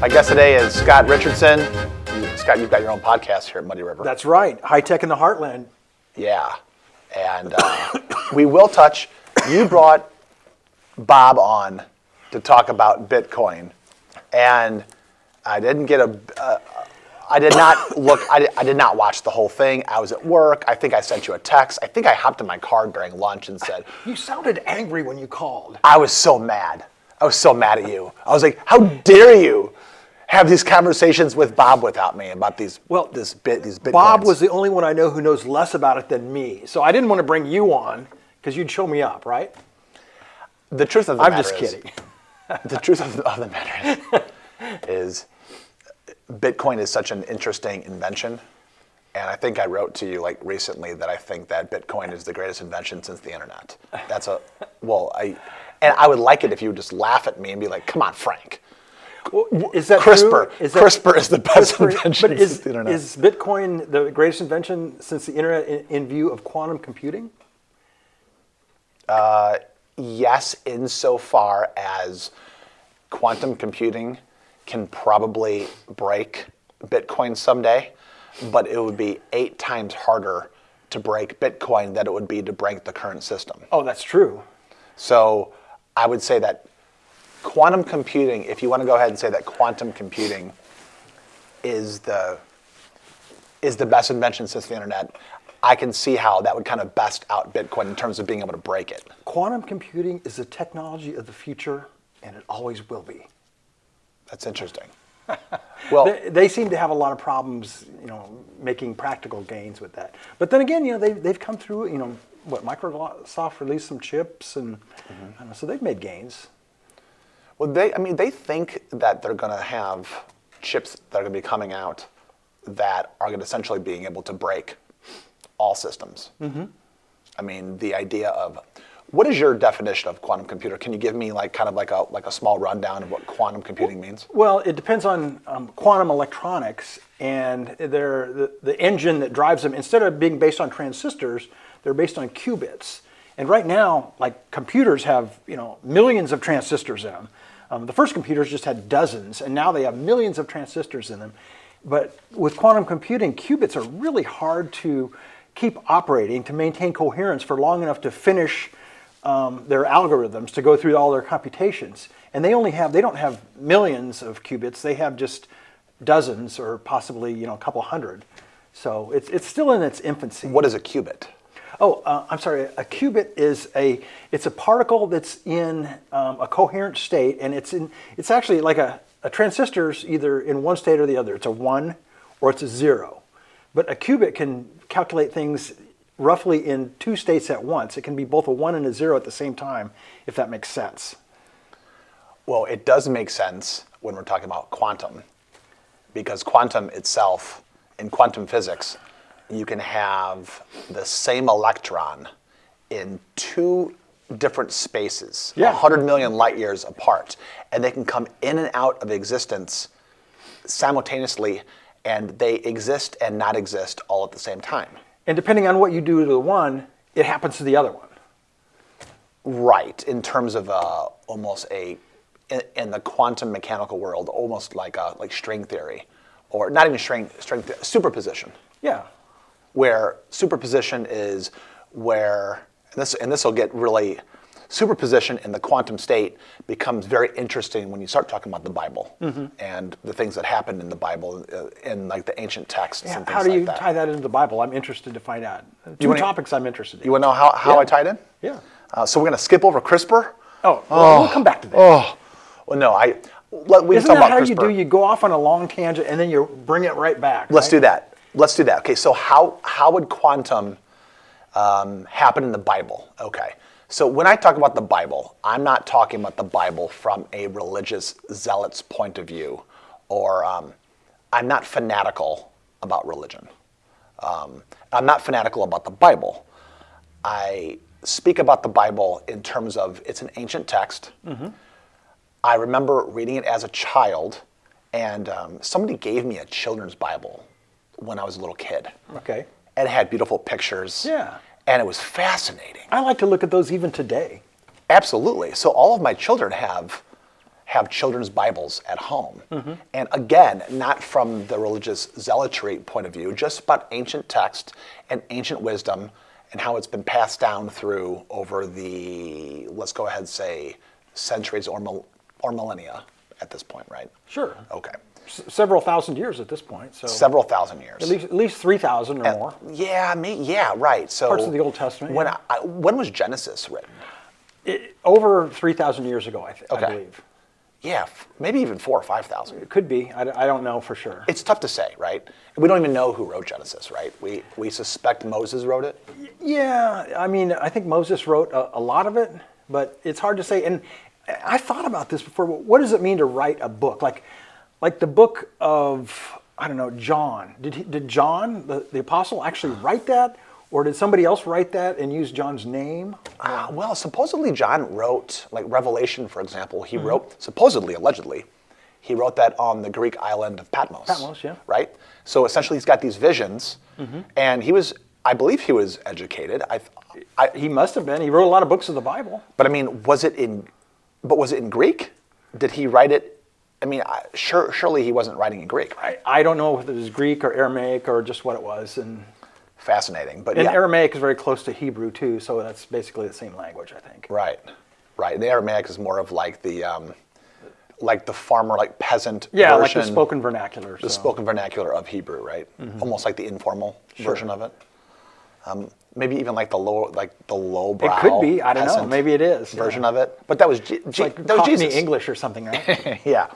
My guest today is Scott Richardson. Scott, you've got your own podcast here at Muddy River. That's right. High tech in the Heartland. Yeah. And we will touch, you brought Bob on to talk about Bitcoin. And I didn't get I did not watch the whole thing. I was at work. I think I sent you a text. I think I hopped in my car during lunch and said, You sounded angry when you called. I was so mad. I was so mad at you. I was like, how dare you have these conversations with Bob without me about these Bitcoins. Bob was the only one I know who knows less about it than me. So I didn't want to bring you on because you'd show me up, right? The truth of the I'm matter just kidding. The truth of the matter is Bitcoin is such an interesting invention. And I think I wrote to you like recently that I think that Bitcoin is the greatest invention since the internet. And I would like it if you would just laugh at me and be like, come on, Frank. Well, is that Crispr. true? Crispr is the best invention but since the internet. Is Bitcoin the greatest invention since the internet in view of quantum computing? Yes, insofar as quantum computing can probably break Bitcoin someday, but it would be 8 times harder to break Bitcoin than it would be to break the current system. Oh, that's true. So I would say that quantum computing, if you want to go ahead and say that quantum computing is the best invention since the internet, I can see how that would kind of best out Bitcoin in terms of being able to break it. Quantum computing is the technology of the future, and it always will be. That's interesting. Well, they seem to have a lot of problems, making practical gains with that. But then again, they've come through. Microsoft released some chips, and so they've made gains. Well, they think that they're going to have chips that are going to be coming out that are going to essentially being able to break all systems. Mm-hmm. I mean, the idea of what is your definition of quantum computer? Can you give me like a small rundown of what quantum computing means? Well, it depends on quantum electronics, and the engine that drives them. Instead of being based on transistors, they're based on qubits. And right now, like computers have millions of transistors in them. The first computers just had dozens, and now they have millions of transistors in them. But with quantum computing, qubits are really hard to keep operating, to maintain coherence for long enough to finish their algorithms, to go through all their computations. And they don't have millions of qubits. They have just dozens, or possibly a couple hundred. So it's still in its infancy. What is a qubit? Oh, I'm sorry. A qubit is it's a particle that's in a coherent state, and it's actually like a transistor's either in one state or the other. It's a 1 or it's a 0. But a qubit can calculate things roughly in 2 states at once. It can be both a 1 and a 0 at the same time, if that makes sense. Well, it does make sense when we're talking about quantum, because quantum itself, in quantum physics, you can have the same electron in 2 different spaces, 100 million light years apart, and they can come in and out of existence simultaneously, and they exist and not exist all at the same time. And depending on what you do to the one, it happens to the other one. Right, in terms of in the quantum mechanical world, almost like string theory, or not even string theory, superposition. Yeah. Where superposition is where, and this will get really, superposition in the quantum state becomes very interesting when you start talking about the Bible and the things that happened in the Bible, in like the ancient texts and things like that. How do you tie that into the Bible? I'm interested to find out. Two topics I'm interested in. You want to know how I tied in? Yeah. So we're going to skip over Crispr. We'll come back to that. Well, no, we Isn't can talk that about how Crispr. you do? You go off on a long tangent and then you bring it right back. Let's do that. Okay, so how would quantum happen in the Bible? Okay, so when I talk about the Bible, I'm not talking about the Bible from a religious zealot's point of view, or I'm not fanatical about religion. I'm not fanatical about the Bible. I speak about the Bible in terms of it's an ancient text. Mm-hmm. I remember reading it as a child, and somebody gave me a children's Bible when I was a little kid. Okay. And it had beautiful pictures. Yeah. And it was fascinating. I like to look at those even today. Absolutely. So all of my children have have children's Bibles at home. And again, not from the religious zealotry point of view, just about ancient text and ancient wisdom and how it's been passed down through over the, let's go ahead and say, centuries or millennia at this point, right? Sure. Okay. Several thousand years at this point. So several thousand years. At least 3,000 or more. Yeah, right. So parts of the Old Testament. When was Genesis written? Over 3,000 years ago, I believe. Yeah, maybe even 4,000 or 5,000. It could be. I don't know for sure. It's tough to say, right? We don't even know who wrote Genesis, right? We suspect Moses wrote it. Yeah, I mean, I think Moses wrote a lot of it, but it's hard to say. And I thought about this before. What does it mean to write a book? Like the book of, I don't know, John. Did John, the apostle, actually write that? Or did somebody else write that and use John's name? Well, supposedly John wrote, like Revelation, for example, he wrote, supposedly, allegedly, he wrote that on the Greek island of Patmos. Patmos, yeah. Right? So essentially he's got these visions, and I believe he was educated. He must have been. He wrote a lot of books of the Bible. But I mean, was it in Greek? Did he write it? I mean, surely he wasn't writing in Greek. I don't know if it was Greek or Aramaic or just what it was. Fascinating, but and Aramaic is very close to Hebrew too, so that's basically the same language, I think. Right. The Aramaic is more of like the farmer, like peasant version. Yeah, like the spoken vernacular. The spoken vernacular of Hebrew, right? Almost like the informal version of it. Maybe even like the lowbrow. It could be. I don't know. Maybe it is version of it. But that was like that was Jesus. English or something, right? Yeah.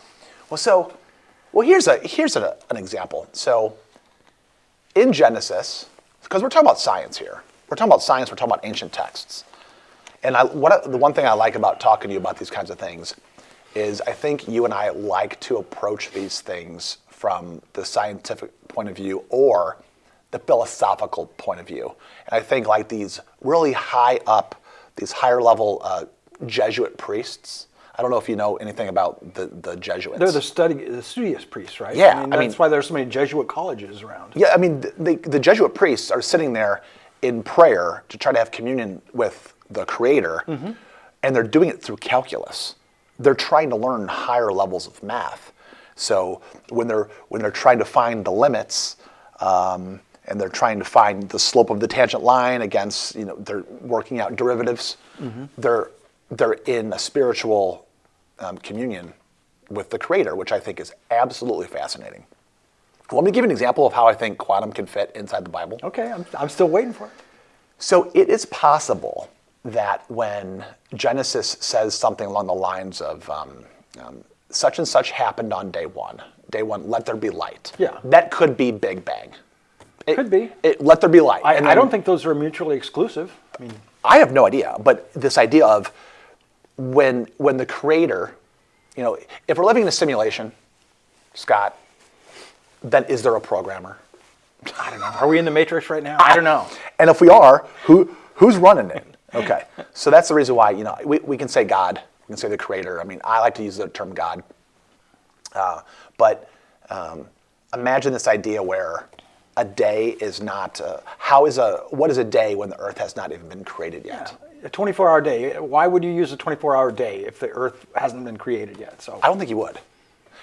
Well, here's an example. So in Genesis, because we're talking about science here. We're talking about science, we're talking about ancient texts. And the one thing I like about talking to you about these kinds of things is I think you and I like to approach these things from the scientific point of view or the philosophical point of view. And I think like these really high up, these higher level Jesuit priests. I don't know if you know anything about the Jesuits. They're the studious priests, right? Yeah. I mean, that's why there's so many Jesuit colleges around. Yeah, I mean, the Jesuit priests are sitting there in prayer to try to have communion with the Creator, and they're doing it through calculus. They're trying to learn higher levels of math. So when they're trying to find the limits, and they're trying to find the slope of the tangent line against, they're working out derivatives. They're in a spiritual communion with the Creator, which I think is absolutely fascinating. Let me give you an example of how I think quantum can fit inside the Bible. Okay, I'm still waiting for it. So it is possible that when Genesis says something along the lines of such and such happened on day one, let there be light. Yeah. That could be Big Bang. Could be. Let there be light. I don't think those are mutually exclusive. I mean, I have no idea, but this idea of when the Creator, if we're living in a simulation, Scott, then is there a programmer? I don't know. Are we in the Matrix right now? I don't know. And if we are, who's running it? Okay, so that's the reason why we can say God, we can say the Creator. I mean, I like to use the term God, but imagine this idea where a day is not. What is a day when the Earth has not even been created yet? Yeah. A 24-hour day. Why would you use a 24-hour day if the Earth hasn't been created yet? So I don't think you would,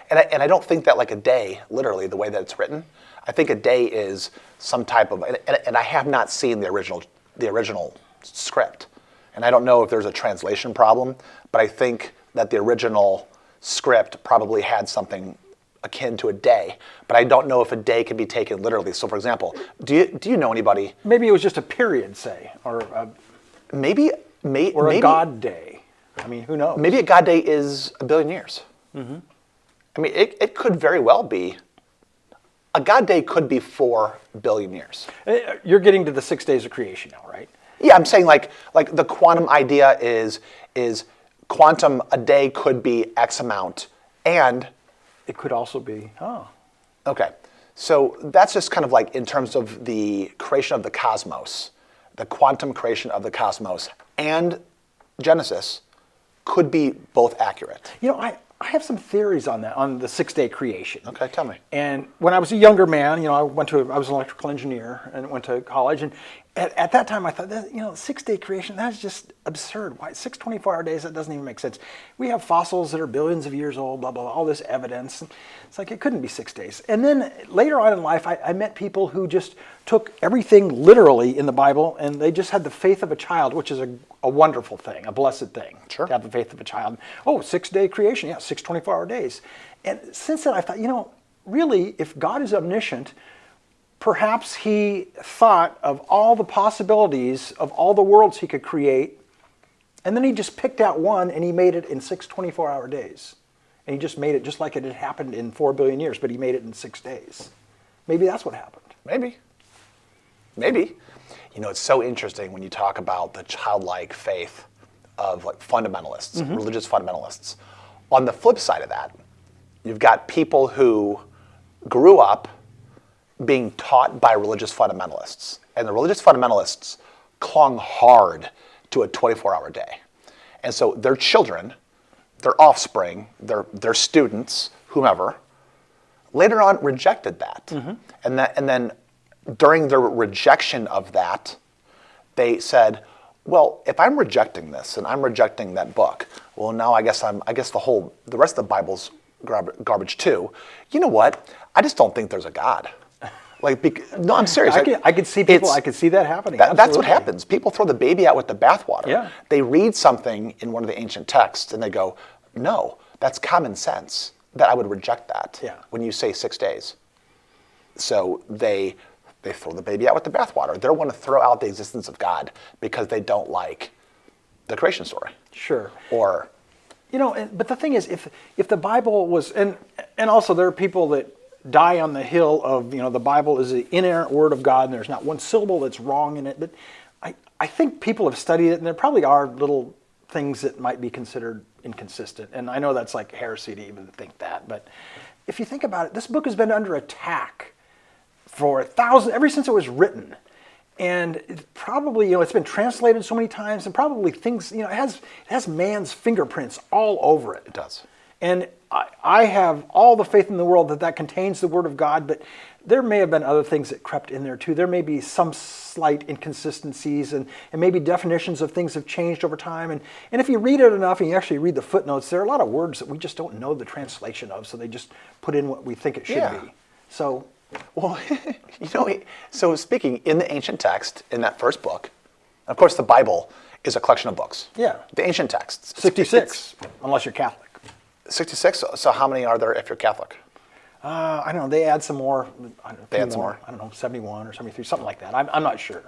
and I don't think that like a day, literally the way that it's written. I think a day is some type of, and I have not seen the original script, and I don't know if there's a translation problem, but I think that the original script probably had something akin to a day, but I don't know if a day can be taken literally. So, for example, do you know anybody? Maybe it was just a period, say, or a God day. I mean, who knows? Maybe a God day is 1 billion years. I mean, it could very well be. A God day could be 4 billion years. You're getting to the 6 days of creation now, right? Yeah, I'm saying like the quantum idea is quantum, a day could be X amount, and it could also be, Okay, so that's just kind of like in terms of the creation of the cosmos, the quantum creation of the cosmos, and Genesis could be both accurate. I have some theories on that, on the 6 day creation. Okay, tell me. And when I was a younger man, I was an electrical engineer and went to college, at that time I thought, 6-day creation, that's just absurd. Why 6 24-hour days? That doesn't even make sense. We have fossils that are billions of years old, blah, blah, blah, all this evidence. It's like it couldn't be 6 days. And then later on in life, I met people who just took everything literally in the Bible, and they just had the faith of a child, which is a wonderful thing, a blessed thing. Sure. To have the faith of a child. Oh, 6-day creation, yeah, 6 24-hour days. And since then I thought, really, if God is omniscient, perhaps he thought of all the possibilities of all the worlds he could create, and then he just picked out one and he made it in 6 24-hour days. And he just made it just like it had happened in 4 billion years, but he made it in 6 days. Maybe that's what happened. Maybe. It's so interesting when you talk about the childlike faith of like fundamentalists, religious fundamentalists. On the flip side of that, you've got people who grew up being taught by religious fundamentalists. And the religious fundamentalists clung hard to a 24-hour day. And so their children, their offspring, their students, whomever, later on rejected that. And then during their rejection of that, they said, well, if I'm rejecting this and I'm rejecting that book, well, now I guess the rest of the Bible's garbage too. You know what? I just don't think there's a God. No, I'm serious. I could see people. I could see that happening. That's what happens. People throw the baby out with the bathwater. Yeah. They read something in one of the ancient texts and they go, "No, that's common sense. That I would reject that." Yeah. When you say 6 days, so they throw the baby out with the bathwater. They don't want to throw out the existence of God because they don't like the creation story. Sure. Or, but the thing is, if the Bible was, and also there are people that die on the hill of, the Bible is the inerrant word of God and there's not one syllable that's wrong in it. But I think people have studied it and there probably are little things that might be considered inconsistent. And I know that's like heresy to even think that. But if you think about it, this book has been under attack for ever since it was written. And it probably, it's been translated so many times and probably things, it has man's fingerprints all over it. It does. And I have all the faith in the world that contains the Word of God, but there may have been other things that crept in there too. There may be some slight inconsistencies and maybe definitions of things have changed over time. And if you read it enough and you actually read the footnotes, there are a lot of words that we just don't know the translation of, so they just put in what we think it should be. So, well, so speaking in the ancient text, in that first book, of course the Bible is a collection of books. Yeah. The ancient texts. 66, unless you're Catholic. 66? So how many are there if you're Catholic? I don't know. They add some more. They add some more? I don't know, 71 or 73, something like that. I'm not sure.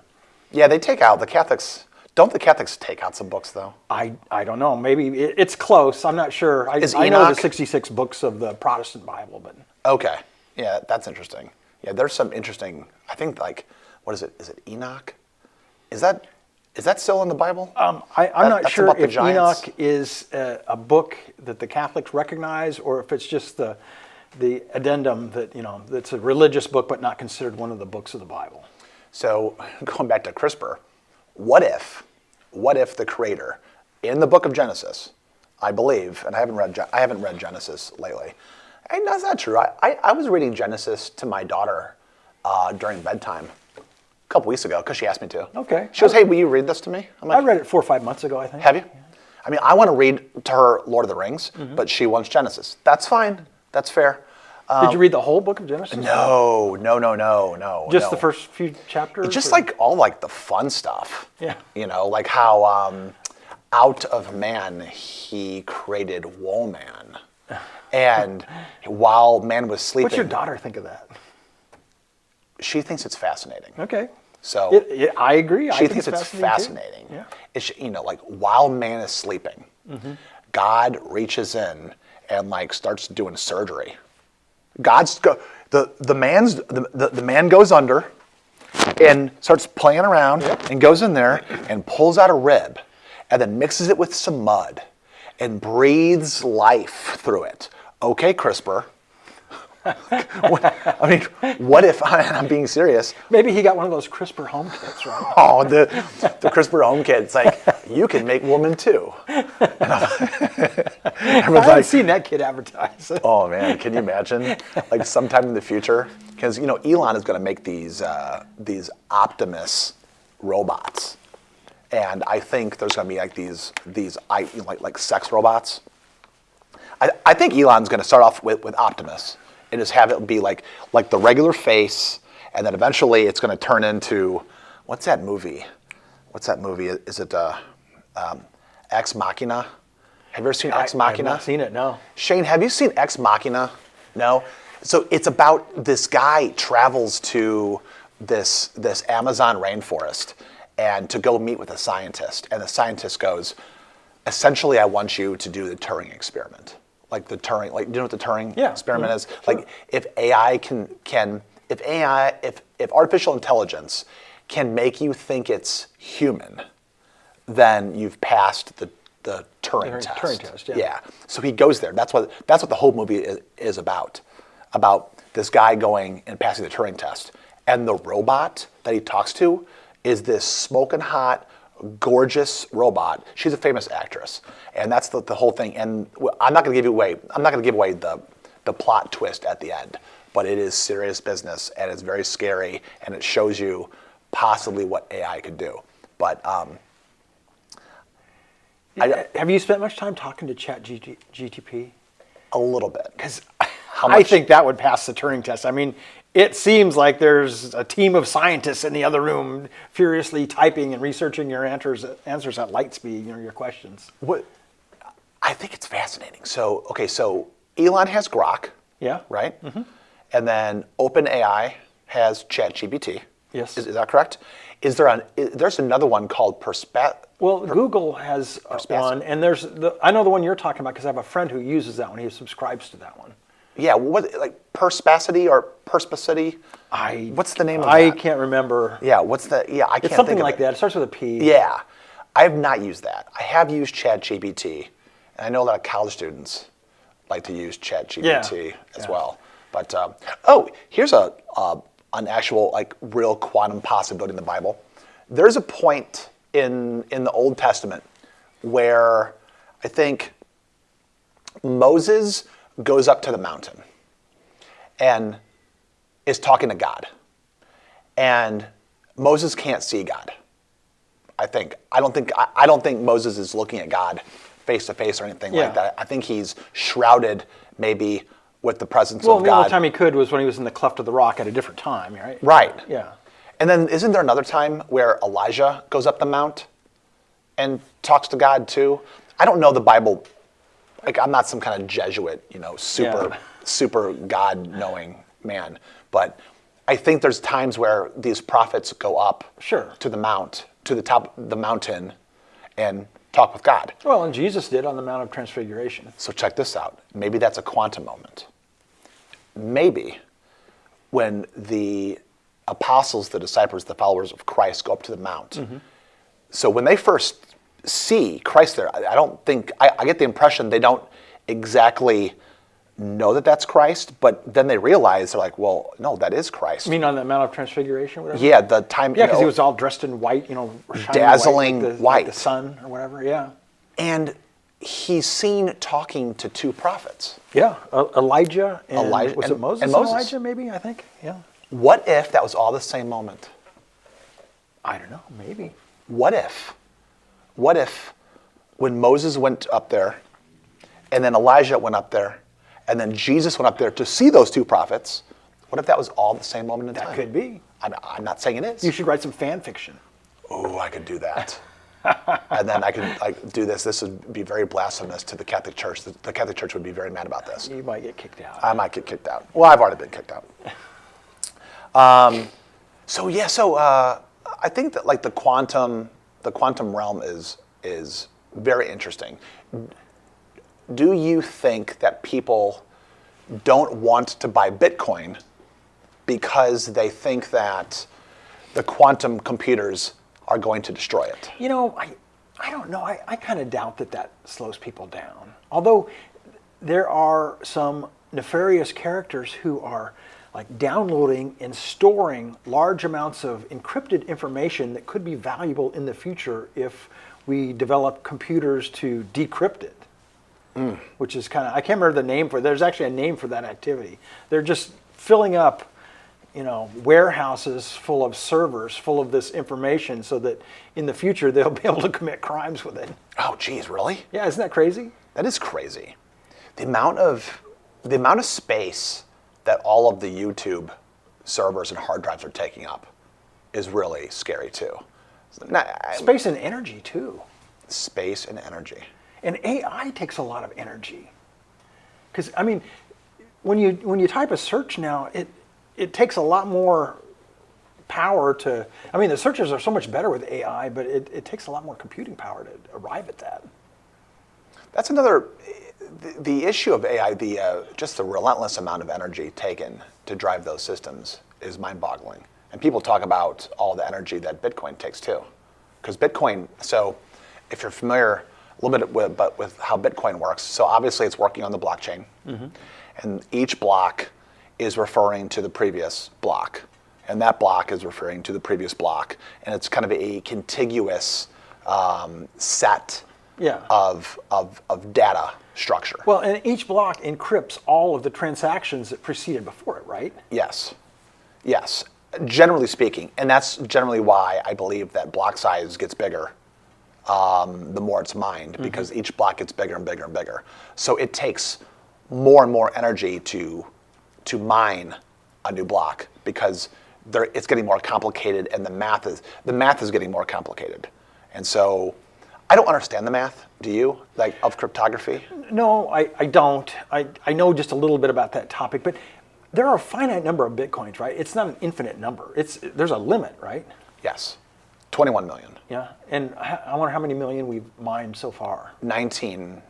Yeah, they take out, the Catholics, don't the Catholics take out some books though? I don't know. Maybe it's close. I'm not sure. I know the 66 books of the Protestant Bible, but. Okay. Yeah, that's interesting. Yeah, there's some interesting, I think what is it? Is it Enoch? Is that still in the Bible? I'm not sure if Enoch is a book that the Catholics recognize, or if it's just the addendum that that's a religious book but not considered one of the books of the Bible. So going back to Crispr, what if the Creator in the book of Genesis, I believe, and I haven't read Genesis lately, and that's not true. I was reading Genesis to my daughter during bedtime a couple weeks ago because she asked me to. Okay. She goes, "Hey, will you read this to me?" I'm like, I read it 4 or 5 months ago, I think. Have you? Yeah. I mean, I want to read to her Lord of the Rings, but she wants Genesis. That's fine. That's fair. Did you read the whole book of Genesis? No. Just the first few chapters? Just like all like the fun stuff. Yeah. Like how out of man he created woman. And while man was sleeping. What's your daughter think of that? She thinks it's fascinating. Okay. So I agree. She thinks it's fascinating. Yeah. It's, like while man is sleeping, God reaches in and like starts doing surgery. The man goes under and starts playing around and goes in there and pulls out a rib and then mixes it with some mud and breathes life through it. Okay, Crispr. What if, I'm being serious. Maybe he got one of those Crispr home kits, right? Oh, the Crispr home kit. It's like, you can make woman too. I haven't seen that kid advertised. Oh man, can you imagine? Like sometime in the future, because Elon is going to make these Optimus robots. And I think there's going to be like these like sex robots. I think Elon's going to start off with Optimus and just have it be like the regular face, and then eventually it's going to turn into, what's that movie? Is it Ex Machina? Have you ever seen Ex Machina? I've not seen it, no. Shane, have you seen Ex Machina? No? So it's about this guy travels to this Amazon rainforest and to go meet with a scientist. And the scientist goes, essentially, I want you to do the Turing experiment. Like the Turing, like, do you know what the Turing experiment is? Sure. Like if artificial intelligence can make you think it's human, then you've passed the Turing test. Turing test, yeah. Yeah. So he goes there. That's what the whole movie is about. About this guy going and passing the Turing test. And the robot that he talks to is this smoking hot, gorgeous robot. She's a famous actress, and that's the whole thing. And I'm not going to give away the plot twist at the end, but it is serious business, and it's very scary, and it shows you possibly what AI could do. But have you spent much time talking to ChatGPT? A little bit, because I think that would pass the Turing test. I mean, it seems like there's a team of scientists in the other room furiously typing and researching your answers at light speed, your questions. I think it's fascinating. So Elon has Grok, yeah, right? Mm-hmm. And then OpenAI has ChatGPT. Yes. Is that correct? There's another one called Google has one, and I know the one you're talking about because I have a friend who uses that one. He subscribes to that one. Yeah, Perspacity or Perspacity? What's the name of that? I can't remember. Yeah, I can't think of it. It's something like that. It starts with a P. Yeah. I have not used that. I have used ChatGPT, and I know a lot of college students like to use ChatGPT as well. But, here's an actual, real quantum possibility in the Bible. There's a point in the Old Testament where I think Moses goes up to the mountain and is talking to God. And Moses can't see God. I don't think Moses is looking at God face to face or anything like that. I think he's shrouded maybe with the presence of God. Well, the only time he could was when he was in the cleft of the rock at a different time, right? Right. Yeah. And then isn't there another time where Elijah goes up the mount and talks to God too? I don't know the Bible. I'm not some kind of Jesuit, super God-knowing man. But I think there's times where these prophets go up to the mount, to the top of the mountain, and talk with God. Well, and Jesus did on the Mount of Transfiguration. So check this out. Maybe that's a quantum moment. Maybe when the apostles, the disciples, the followers of Christ go up to the mount. Mm-hmm. So when they first see Christ there, I get the impression they don't exactly know that that's Christ, but then they realize, they're like, well, no, that is Christ. You mean on the Mount of Transfiguration? Whatever? Yeah, the time. Yeah, because he was all dressed in white, dazzling white, white. Like the sun or whatever, yeah. And he's seen talking to two prophets. Yeah, Elijah and was it Moses and Elijah maybe, I think? Yeah. What if that was all the same moment? I don't know, maybe. What if when Moses went up there, and then Elijah went up there, and then Jesus went up there to see those two prophets, what if that was all the same moment in time? That could be. I'm not saying it is. You should write some fan fiction. Oh, I could do that. And then I could do this. This would be very blasphemous to the Catholic Church. The Catholic Church would be very mad about this. You might get kicked out. I might get kicked out. Well, I've already been kicked out. I think that the quantum realm is very interesting. Do you think that people don't want to buy Bitcoin because they think that the quantum computers are going to destroy it? I don't know. I kind of doubt that slows people down. Although there are some nefarious characters who are downloading and storing large amounts of encrypted information that could be valuable in the future if we develop computers to decrypt it. Which is I can't remember the name for it. There's actually a name for that activity. They're just filling up, warehouses full of servers, full of this information, so that in the future they'll be able to commit crimes with it. Oh, geez, really? Yeah, isn't that crazy? That is crazy. The amount of space that all of the YouTube servers and hard drives are taking up is really scary too. Space and energy too. Space and energy. And AI takes a lot of energy. Because I mean, when you type a search now, it takes a lot more power to. I mean, the searches are so much better with AI, but it takes a lot more computing power to arrive at that. That's another. The issue of AI, just the relentless amount of energy taken to drive those systems is mind-boggling. And people talk about all the energy that Bitcoin takes too. Because Bitcoin, so if you're familiar a little bit with how Bitcoin works, so obviously it's working on the blockchain. Mm-hmm. And each block is referring to the previous block. And that block is referring to the previous block. And it's kind of a contiguous set of data structure. Well, and each block encrypts all of the transactions that preceded before it, right? Yes. Yes. Generally speaking, and that's generally why I believe that block size gets bigger the more it's mined, because each block gets bigger and bigger and bigger. So it takes more and more energy to mine a new block, because it's getting more complicated, and the math is getting more complicated. And so I don't understand the math. Do you? Like, of cryptography? No, I don't. I know just a little bit about that topic, but there are a finite number of Bitcoins, right? It's not an infinite number. There's a limit, right? Yes. 21 million. Yeah. And I wonder how many million we've mined so far. 19,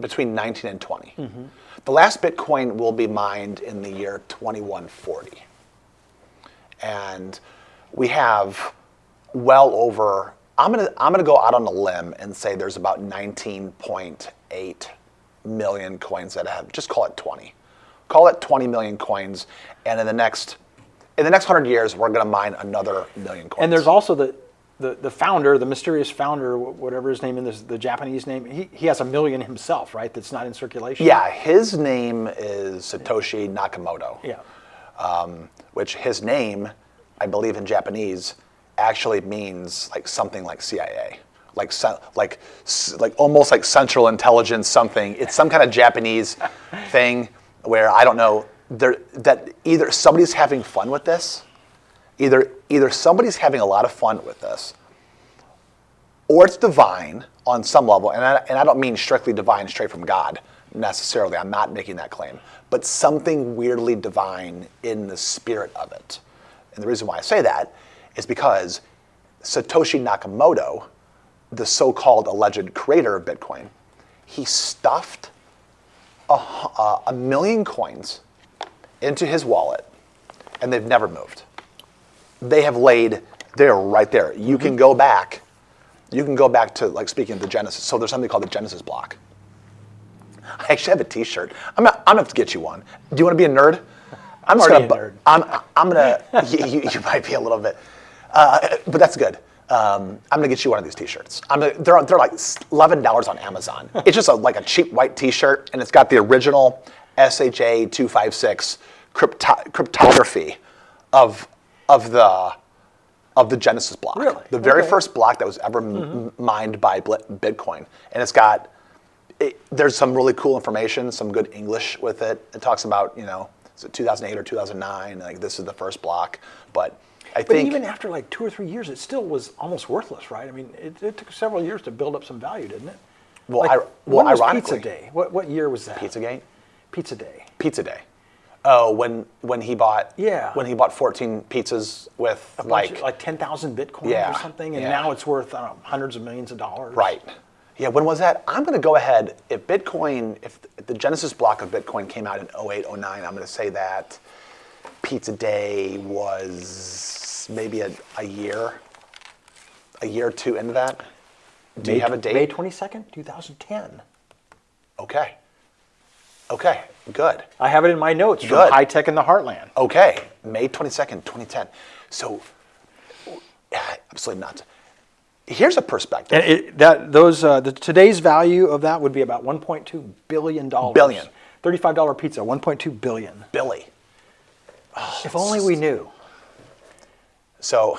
between 19 and 20. Mm-hmm. The last Bitcoin will be mined in the year 2140. And we have well over, I'm gonna go out on a limb and say there's about 19.8 million coins that have, just call it 20. Call it 20 million coins, and in the next 100 years, we're going to mine another million coins. And there's also the founder, the mysterious founder, whatever his name is, the Japanese name. He has 1 million himself, right? That's not in circulation. Yeah, his name is Satoshi Nakamoto. Yeah. Which his name, I believe in Japanese, actually means like something like CIA. Like almost like Central Intelligence something. It's some kind of Japanese thing where I don't know that either somebody's having fun with this, either somebody's having a lot of fun with this, or it's divine on some level. And I don't mean strictly divine, straight from God necessarily. I'm not making that claim, but something weirdly divine in the spirit of it. And the reason why I say that is because Satoshi Nakamoto, the so-called alleged creator of Bitcoin, he stuffed 1 million coins into his wallet, and they've never moved. They have laid, they're right there. You can go back. You can go back to, like, speaking of the Genesis. So there's something called the Genesis block. I actually have a T-shirt. I'm gonna have to get you one. Do you want to be a nerd? I'm already a nerd. I'm gonna. You might be a little bit, but that's good. I'm gonna get you one of these T-shirts. They're like $11 on Amazon. It's just like a cheap white T-shirt, and it's got the original SHA 256 cryptography of the Genesis block. Really? The very first block that was ever mined by Bitcoin, and it's got. There's some really cool information, some good English with it. It talks about, is it 2008 or 2009? Like, this is the first block, but. But even after like 2 or 3 years, it still was almost worthless, right? I mean, it took several years to build up some value, didn't it? Well, when was ironically, Pizza Day? What year was that? Pizzagate? Pizza Day. Pizza Day. Oh, when he bought 14 pizzas with like 10,000 Bitcoin or something, and now it's worth hundreds of millions of dollars. Right. Yeah. When was that? I'm going to go ahead. If the Genesis block of Bitcoin came out in 08, 09, I'm going to say that Pizza Day was maybe a year or two into that. Do you have a date? May 22nd, 2010. Okay, good. I have it in my notes from High Tech in the Heartland. Okay, May 22nd, 2010. So, absolutely nuts. Here's a perspective. And today's value of that would be about $1.2 billion. Billion. $35 pizza, $1.2 billion. Billy. If only we knew. So,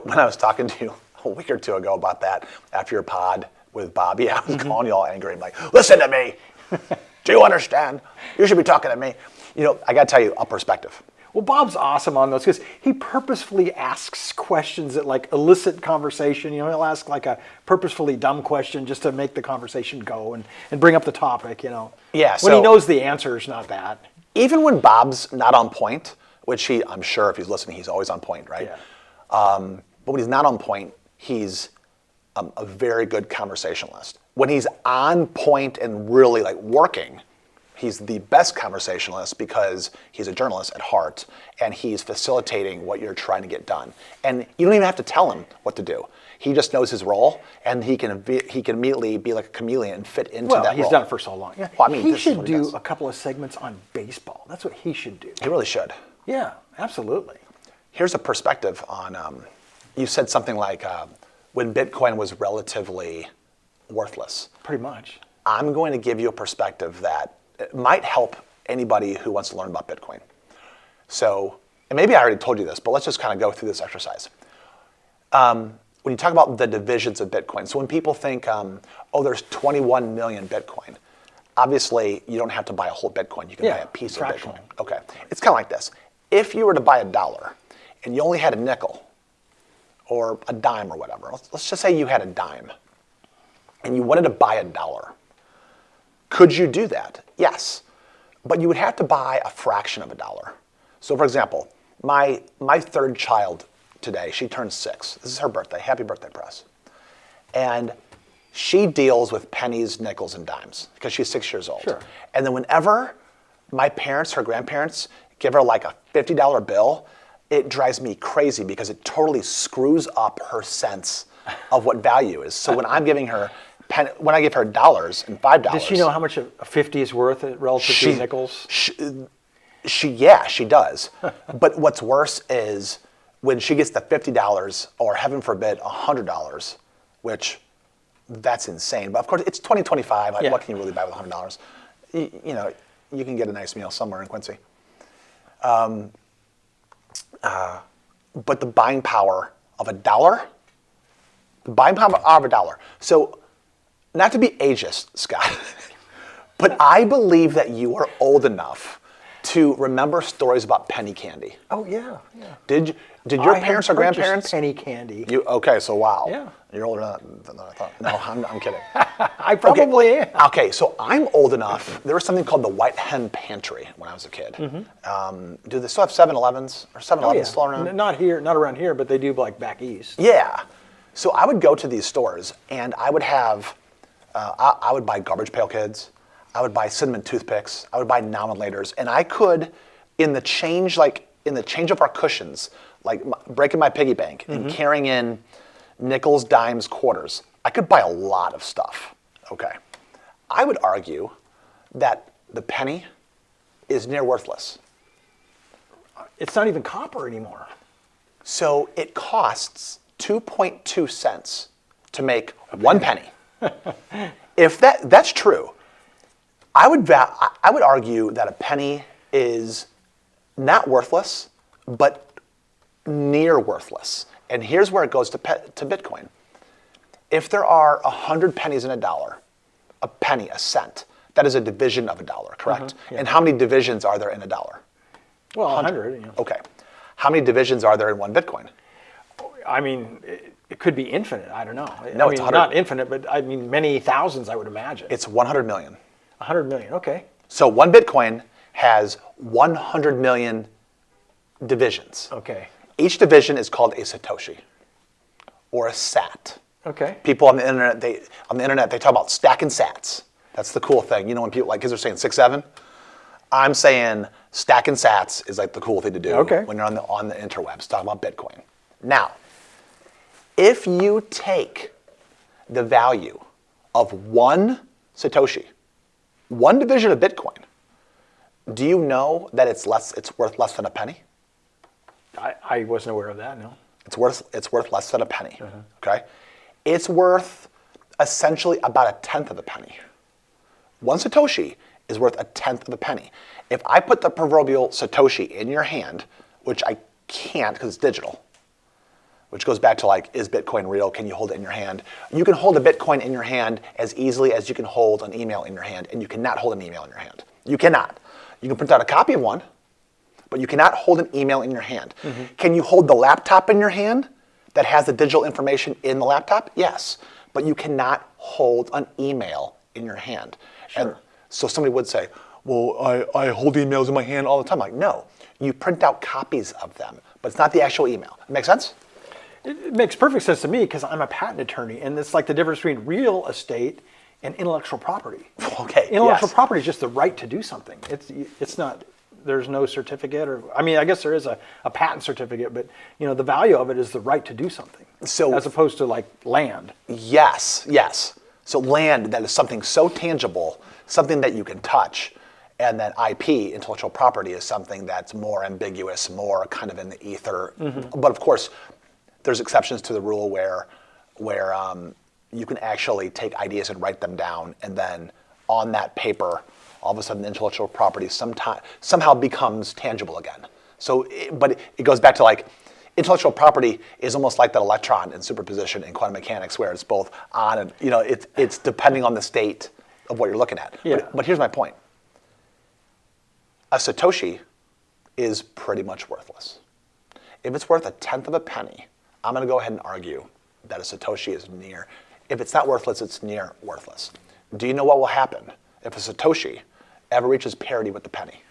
when I was talking to you a week or two ago about that after your pod with Bobby, I was calling you all angry. I'm like, listen to me. Do you understand? You should be talking to me. You know, I got to tell you a perspective. Well, Bob's awesome on those because he purposefully asks questions that like elicit conversation. You know, he'll ask like a purposefully dumb question just to make the conversation go and bring up the topic, you know. Yeah. When he knows the answer is not that. Even when Bob's not on point, which I'm sure if he's listening, he's always on point, right? Yeah. But when he's not on point, he's a very good conversationalist. When he's on point and really like working, he's the best conversationalist because he's a journalist at heart and he's facilitating what you're trying to get done. And you don't even have to tell him what to do. He just knows his role and he can immediately be like a chameleon and fit into that role. Well, he's done it for so long. Yeah. Well, I mean, he should do a couple of segments on baseball. That's what he should do. He really should. Yeah, absolutely. Here's a perspective on, you said something like when Bitcoin was relatively worthless. Pretty much. I'm going to give you a perspective that it might help anybody who wants to learn about Bitcoin. So, and maybe I already told you this, but let's just kind of go through this exercise. When you talk about the divisions of Bitcoin, so when people think, oh, there's 21 million Bitcoin, obviously you don't have to buy a whole Bitcoin. You can buy a piece of Bitcoin. Okay. It's kind of like this. If you were to buy $1 and you only had a nickel or a dime or whatever, let's just say you had a dime and you wanted to buy $1. Could you do that? Yes. But you would have to buy a fraction of $1. So for example, my third child today, she turned 6. This is her birthday. Happy birthday, Press. And she deals with pennies, nickels, and dimes because she's 6 years old. Sure. And then whenever my parents, her grandparents, give her like a $50 bill, it drives me crazy because it totally screws up her sense of what value is. So when I'm giving her when I give her dollars and $5, does she know how much a 50 is worth relative to nickels? She does. But what's worse is when she gets the $50 or heaven forbid $100, which that's insane. But of course it's 2025. Like, what can you really buy with $100? You know, you can get a nice meal somewhere in Quincy. But the buying power of $1, the buying power of $1. So, not to be ageist, Scott, but I believe that you are old enough to remember stories about penny candy. Oh yeah. Did your parents or grandparents? Penny candy. Okay, so wow. Yeah. You're older than I thought. No, I'm kidding. I probably am. Okay, so I'm old enough. There was something called the White Hen Pantry when I was a kid. Do they still have 7-Elevens? Or 7-Elevens still around? Not here, not around here, but they do like back east. Yeah. So I would go to these stores and I would have, I would buy Garbage Pail Kids. I would buy cinnamon toothpicks. I would buy now and laters. And I could, in the change of our cushions, like breaking my piggy bank and carrying in nickels, dimes, quarters, I could buy a lot of stuff. Okay. I would argue that the penny is near worthless. It's not even copper anymore. So it costs 2.2 cents to make 1 penny. If that's true, I would argue that a penny is not worthless, but near worthless. And here's where it goes to Bitcoin. If there are 100 pennies in $1, a penny, a cent, that is a division of $1, correct? Yeah. And how many divisions are there in $1? Well, 100. You know. Okay. How many divisions are there in 1 Bitcoin? I mean, it could be infinite. I don't know. No, I it's mean, 100. not infinite, but I mean many thousands, I would imagine. It's 100 million. 100 million, okay. So 1 Bitcoin has 100 million divisions. Okay. Each division is called a Satoshi or a sat. Okay. People on the internet, they talk about stacking sats. That's the cool thing. You know when people like kids are saying 6, 7? I'm saying stacking sats is like the cool thing to do when you're on the interwebs. Talk about Bitcoin. Now, if you take the value of 1 Satoshi, 1 division of Bitcoin, do you know that it's worth less than a penny? I wasn't aware of that, no. It's worth less than a penny. Okay? It's worth essentially about 1/10 of a penny. 1 Satoshi is worth a tenth of a penny. If I put the proverbial Satoshi in your hand, which I can't because it's digital, which goes back to like, is Bitcoin real? Can you hold it in your hand? You can hold a Bitcoin in your hand as easily as you can hold an email in your hand, and you cannot hold an email in your hand. You cannot. You can print out a copy of one, but you cannot hold an email in your hand. Can you hold the laptop in your hand that has the digital information in the laptop? Yes, but you cannot hold an email in your hand. Sure. And so somebody would say, well, I hold emails in my hand all the time. Like, no, you print out copies of them, but it's not the actual email. Make sense? It makes perfect sense to me because I'm a patent attorney, and it's like the difference between real estate and intellectual property. Okay. Intellectual yes. property is just the right to do something. It's not. There's no certificate, or I mean, I guess there is a patent certificate, but the value of it is the right to do something. So as opposed to like land. Yes. So land, that is something so tangible, something that you can touch, and then IP, intellectual property, is something that's more ambiguous, more kind of in the ether. But of course, there's exceptions to the rule where you can actually take ideas and write them down, and then on that paper, all of a sudden, intellectual property somehow becomes tangible again. So, but it goes back to like, intellectual property is almost like that electron in superposition in quantum mechanics, where it's both on and it's depending on the state of what you're looking at. Yeah. But here's my point: a Satoshi is pretty much worthless. If it's worth a tenth of a penny, I'm going to go ahead and argue that a Satoshi is near. If it's not worthless, it's near worthless. Do you know what will happen if a Satoshi ever reaches parity with the penny?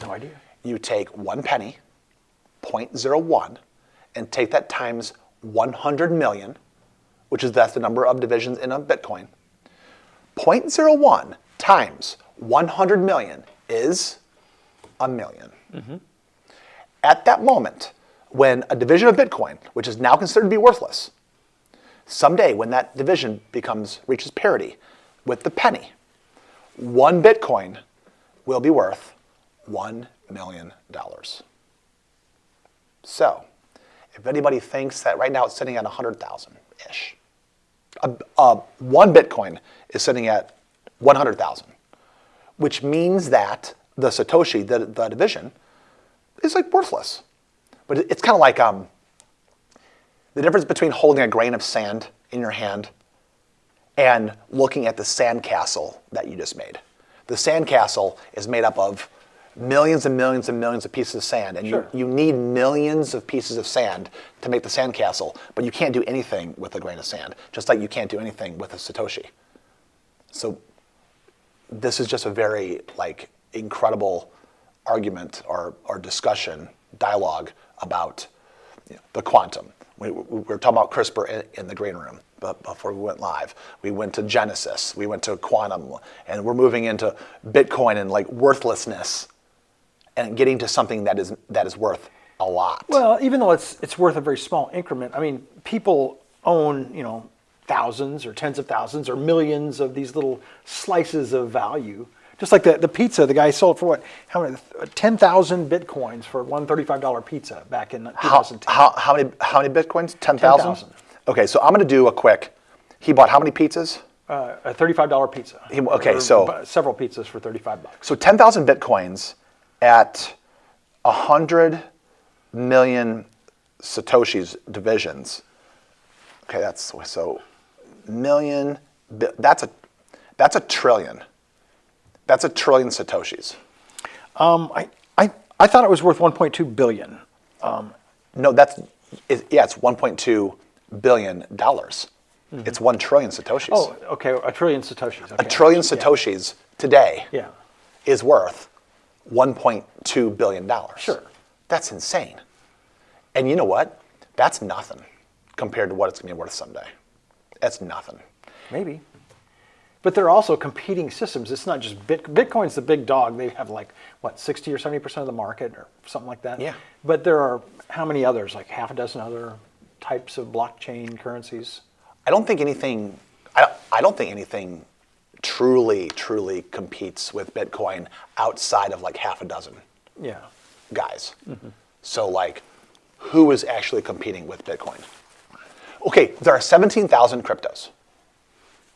No idea. You take 1 penny, 0.01, and take that times 100 million, that's the number of divisions in a Bitcoin. 0.01 times 100 million is a million. At that moment, when a division of Bitcoin, which is now considered to be worthless, someday when that division reaches parity with the penny, 1 Bitcoin will be worth $1 million. So, if anybody thinks that right now it's sitting at 100,000-ish, 1 Bitcoin is sitting at 100,000, which means that the Satoshi, the division, is like worthless. But it's kind of like the difference between holding a grain of sand in your hand and looking at the sandcastle that you just made. The sandcastle is made up of millions and millions and millions of pieces of sand, and Sure. you need millions of pieces of sand to make the sandcastle, but you can't do anything with a grain of sand, just like you can't do anything with a Satoshi. So this is just a very incredible argument or discussion, dialogue about the quantum. We were talking about CRISPR in the green room before we went live. We went to Genesis, we went to quantum, and we're moving into Bitcoin and worthlessness and getting to something that is worth a lot. Well, even though it's worth a very small increment, I mean, people own thousands or tens of thousands or millions of these little slices of value. Just like the pizza, the guy sold for what? How many? 10,000 Bitcoins for one $35 pizza back in 2010. How many Bitcoins? 10,000? 10,000. Okay, so I'm going to do a quick. He bought how many pizzas? A $35 pizza. Several pizzas for $35. So 10,000 Bitcoins at 100 million Satoshis divisions. Okay, that's so million. That's a trillion. That's a trillion Satoshis. I thought it was worth 1.2 billion. No, it's 1.2 billion dollars. It's 1 trillion Satoshis. Oh, okay, a trillion Satoshis. Okay. A trillion Satoshis today Yeah. is worth $1.2 billion. Sure. That's insane. And you know what? That's nothing compared to what it's going to be worth someday. That's nothing. Maybe. But they're also competing systems. It's not just Bitcoin's the big dog. They have 60 or 70% of the market or something like that. Yeah. But there are how many others? Like half a dozen other types of blockchain currencies? I don't think anything truly competes with Bitcoin outside of half a dozen Yeah. guys. So who is actually competing with Bitcoin? Okay, there are 17,000 cryptos.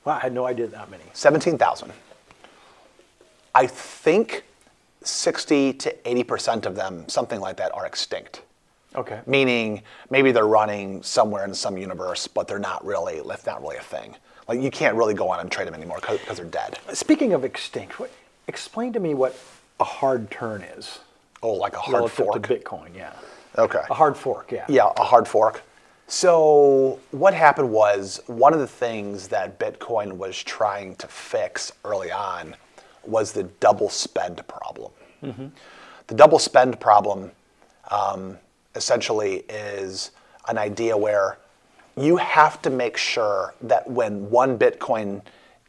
Wow, I had no idea that many. 17,000. I think 60 to 80% of them, something like that, are extinct. Okay. Meaning maybe they're running somewhere in some universe, but that's not really a thing. Like you can't really go on and trade them anymore because they're dead. Speaking of extinct, explain to me what a hard turn is. Oh, like a hard fork? Relative to Bitcoin, yeah. Okay. A hard fork, yeah. Yeah, a hard fork. So what happened was one of the things that Bitcoin was trying to fix early on was the double spend problem. Mm-hmm. The double spend problem essentially is an idea where you have to make sure that when one Bitcoin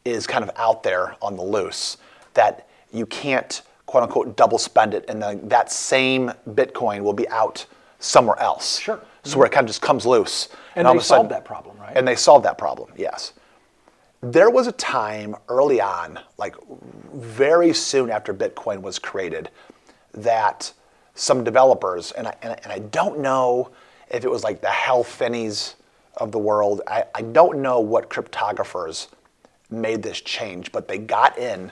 is kind of out there on the loose, that you can't, quote unquote, double spend it, and then that same Bitcoin will be out somewhere else. Sure. So where it kind of just comes loose. And all they of a sudden, solved that problem, right? And they solved that problem, yes. There was a time early on, like very soon after Bitcoin was created, that some developers, and I don't know if it was like the Hal Finneys of the world, I don't know what cryptographers made this change, but they got in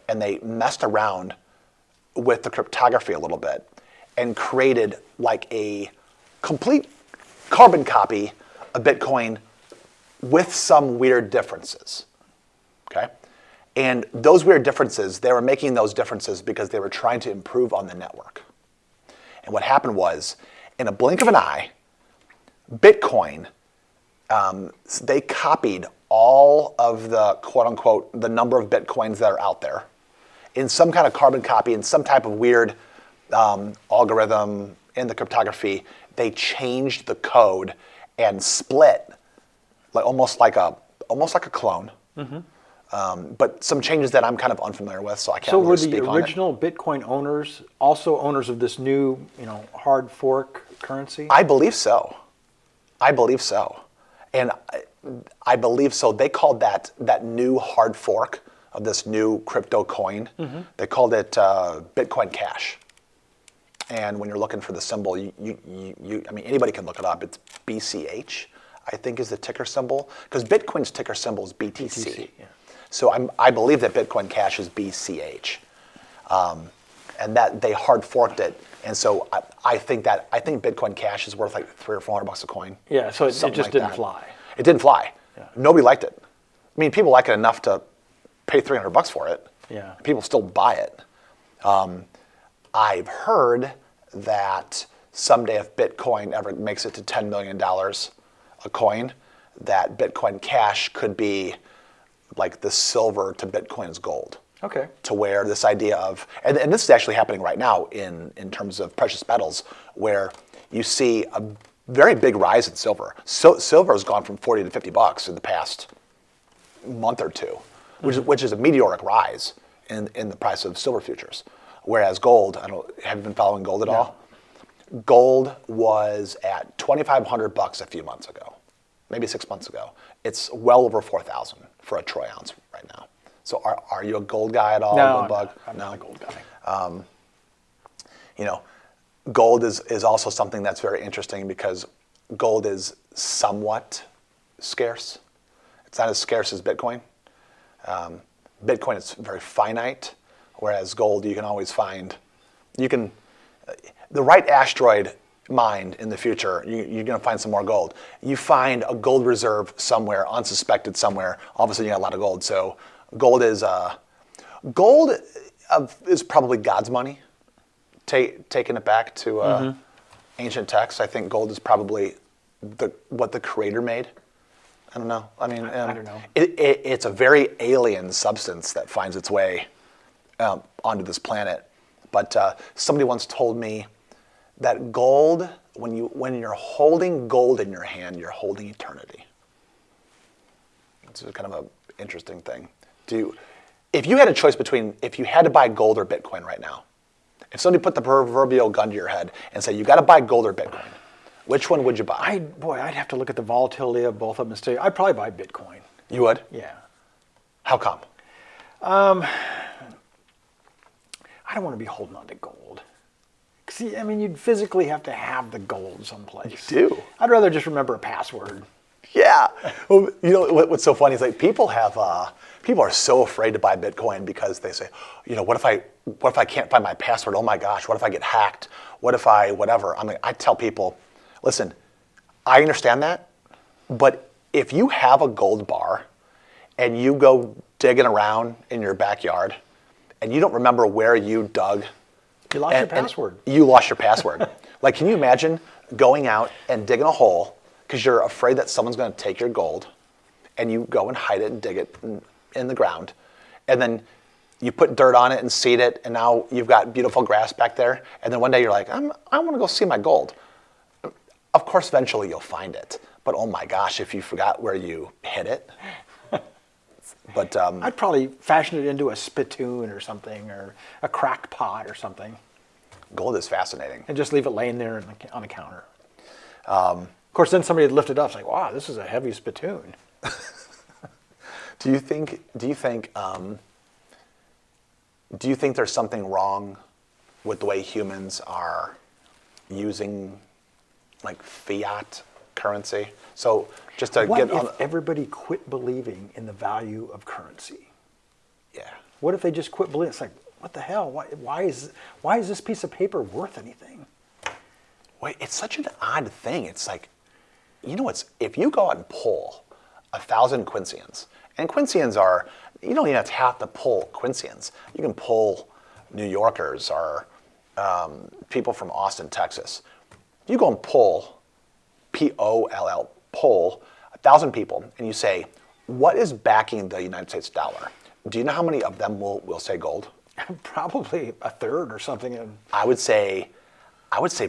and they messed around with the cryptography a little bit and created like a complete carbon copy of Bitcoin with some weird differences, okay? And those weird differences, they were making those differences because they were trying to improve on the network. And what happened was, in a blink of an eye, Bitcoin, they copied all of the, quote unquote, the number of Bitcoins that are out there in some kind of carbon copy, in some type of weird algorithm in the cryptography. They changed the code and split, like almost like a clone. Mm-hmm. But some changes that I'm kind of unfamiliar with, so I can't really speak on it. So were the original Bitcoin owners also owners of this new, hard fork currency? I believe so. And I believe so. They called that new hard fork of this new crypto coin, mm-hmm. They called it Bitcoin Cash. And when you're looking for the symbol, I mean, anybody can look it up. It's BCH, I think, is the ticker symbol. Because Bitcoin's ticker symbol is BTC. Yeah. So I believe that Bitcoin Cash is BCH. And that they hard forked it. And so I think Bitcoin Cash is worth like $300 or $400 a coin. Yeah, so it just didn't fly. It didn't fly. Yeah. Nobody liked it. I mean, people like it enough to pay $300 for it. Yeah. People still buy it. I've heard that someday if Bitcoin ever makes it to $10 million a coin, that Bitcoin Cash could be like the silver to Bitcoin's gold. Okay. To where this idea of, and this is actually happening right now in terms of precious metals, where you see a very big rise in silver. So silver has gone from $40 to $50 in the past month or two, which is a meteoric rise in the price of silver futures. Whereas gold, have you been following gold at all? Gold was at $2,500 a few months ago, maybe 6 months ago. It's well over $4,000 for a troy ounce right now. So are you a gold guy at all? No, I'm not a gold guy. Gold is also something that's very interesting because gold is somewhat scarce. It's not as scarce as Bitcoin. Bitcoin is very finite, whereas gold you can always find. The right asteroid mine in the future, you're going to find some more gold. You find a gold reserve somewhere, unsuspected somewhere, all of a sudden you got a lot of gold. So gold is probably God's money. Taking it back to ancient texts, I think gold is probably what the Creator made. I don't know. I mean, I don't know. It's a very alien substance that finds its way onto this planet. But somebody once told me that gold, when you're holding gold in your hand, you're holding eternity. It's kind of an interesting thing. If you had a choice between, if you had to buy gold or Bitcoin right now, if somebody put the proverbial gun to your head and said, you got to buy gold or Bitcoin, which one would you buy? I'd have to look at the volatility of both of them and say, I'd probably buy Bitcoin. You would? Yeah. How come? I don't want to be holding on to gold. See, I mean, you'd physically have to have the gold someplace. You do? I'd rather just remember a password. Yeah. Well, you know what's so funny is like people are so afraid to buy Bitcoin because they say, you know, what if I can't find my password? Oh my gosh, what if I get hacked? What if whatever? I mean, I tell people, listen, I understand that, but if you have a gold bar and you go digging around in your backyard and you don't remember where you dug, You lost your password. You lost your password. Like, can you imagine going out and digging a hole because you're afraid that someone's going to take your gold, and you go and hide it and dig it in the ground, and then you put dirt on it and seed it, and now you've got beautiful grass back there, and then one day you're like, I want to go see my gold. Of course, eventually you'll find it, but oh my gosh, if you forgot where you hid it. But I'd probably fashion it into a spittoon or something, or a cracked pot or something. Gold is fascinating. And just leave it laying there on the counter. Of course, then somebody would lift it up. It's like, wow, this is a heavy spittoon. Do you think there's something wrong with the way humans are using like fiat currency? So just to What get if on, everybody quit believing in the value of currency? yeah. What if they just quit believing? It's like, what the hell? Why is this piece of paper worth anything? Wait, it's such an odd thing. It's like, you know, if you go out and pull 1,000 Quincians, and Quincians are, you don't even have to have to pull Quincians. You can pull New Yorkers or people from Austin, Texas. You go and pull, P-O-L-L, pull 1,000 people, and you say, what is backing the United States dollar? Do you know how many of them will say gold? Probably a third or something. I would say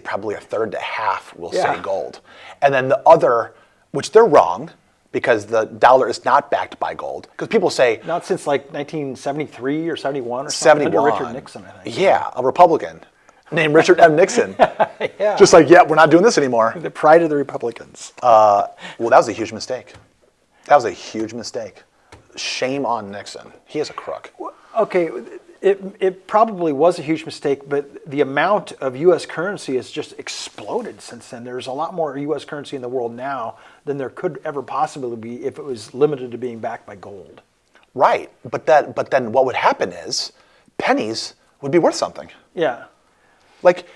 probably a third to half will Yeah. say gold. And then the other, which they're wrong, because the dollar is not backed by gold. Because people say... Not since like 1973 or 71 or something. 71. Under Richard Nixon, I think. Yeah, a Republican named Richard M. Nixon. Yeah. Just like, yeah, we're not doing this anymore. The pride of the Republicans. Well, that was a huge mistake. That was a huge mistake. Shame on Nixon. He is a crook. Okay, it probably was a huge mistake, but the amount of U.S. currency has just exploded since then. There's a lot more U.S. currency in the world now than there could ever possibly be if it was limited to being backed by gold. Right, but then what would happen is pennies would be worth something. Yeah. Like,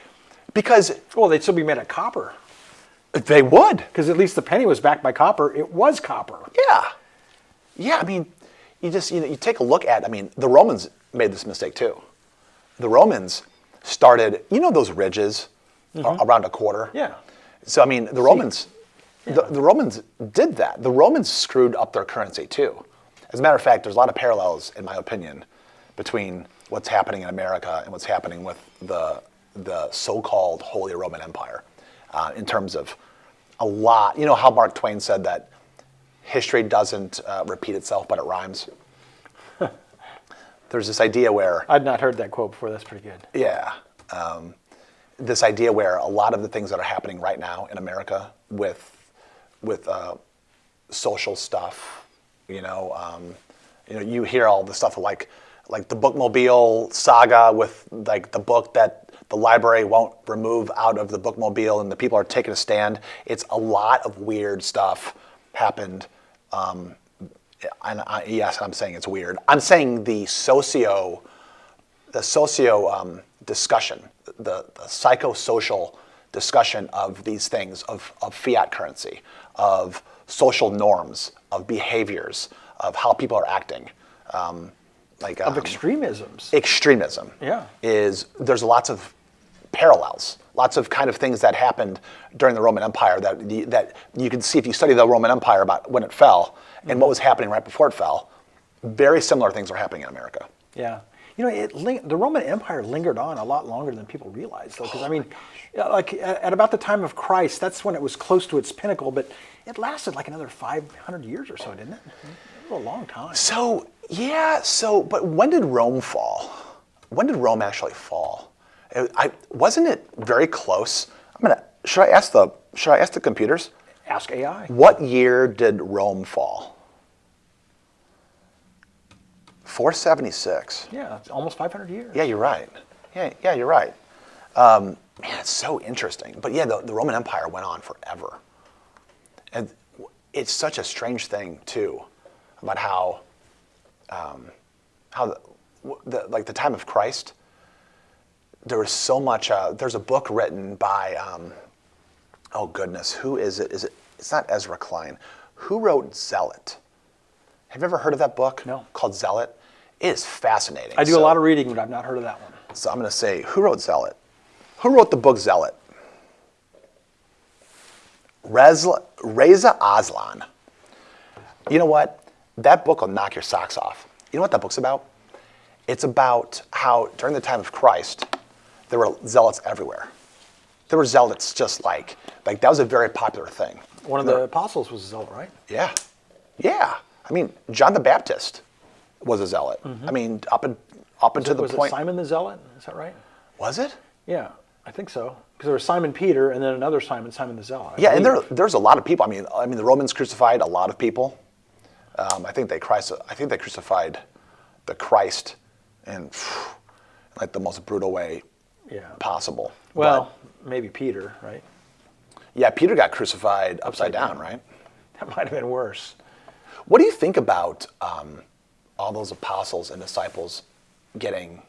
because Well, they'd still be made of copper. they would. Because at least the penny was backed by copper. It was copper. Yeah. Yeah, I mean, you take a look at, the Romans made this mistake too. The Romans started, those ridges around a quarter? Yeah. So, the Romans, the Romans did that. The Romans screwed up their currency too. As a matter of fact, there's a lot of parallels, in my opinion, between what's happening in America and what's happening with the so-called Holy Roman Empire in terms of a lot. You know how Mark Twain said that history doesn't repeat itself, but it rhymes? There's this idea where... I'd not heard that quote before. That's pretty good. Yeah. This idea where a lot of the things that are happening right now in America with social stuff, you hear all the stuff like the bookmobile saga with like the book that the library won't remove out of the bookmobile and the people are taking a stand. It's a lot of weird stuff happened. Yes, I'm saying it's weird. I'm saying the socio discussion, the psychosocial discussion of these things, of fiat currency, of social norms, of behaviors, of how people are acting. Of extremisms. Extremism. Yeah. There's lots of parallels, lots of kind of things that happened during the Roman Empire that you can see if you study the Roman Empire about when it fell and what was happening right before it fell. Very similar things are happening in America. Yeah. The Roman Empire lingered on a lot longer than people realized, though. Because like at about the time of Christ, that's when it was close to its pinnacle. But it lasted like another 500 years or so, didn't it? It was a long time. But when did Rome fall? When did Rome actually fall? Wasn't it very close? Should I ask the computers? Ask AI. What year did Rome fall? 476. Yeah, it's almost 500 years. Yeah, you're right. Yeah, you're right. Man, it's so interesting. But yeah, the Roman Empire went on forever. And it's such a strange thing too, about how the time of Christ, there was so much. There's a book written by, oh goodness, who is it? It's not Ezra Klein. Who wrote Zealot? Have you ever heard of that book? No. Called Zealot? It is fascinating. I do a lot of reading, but I've not heard of that one. So I'm going to say, who wrote Zealot? Who wrote the book Zealot? Reza Aslan. You know what? That book will knock your socks off. You know what that book's about? It's about how during the time of Christ, there were zealots everywhere. There were zealots just like that was a very popular thing. One of the apostles was a zealot, right? Yeah. Yeah. I mean, John the Baptist was a zealot. I mean, up until the point. Was it Simon the Zealot? Is that right? Was it? Yeah, I think so. Because there was Simon Peter and then another Simon the Zealot. Yeah, and there's a lot of people. I mean, the Romans crucified a lot of people. I think they crucified the Christ in like the most brutal way possible. Well, maybe Peter, right? Yeah, Peter got crucified upside down, right? That might have been worse. What do you think about all those apostles and disciples getting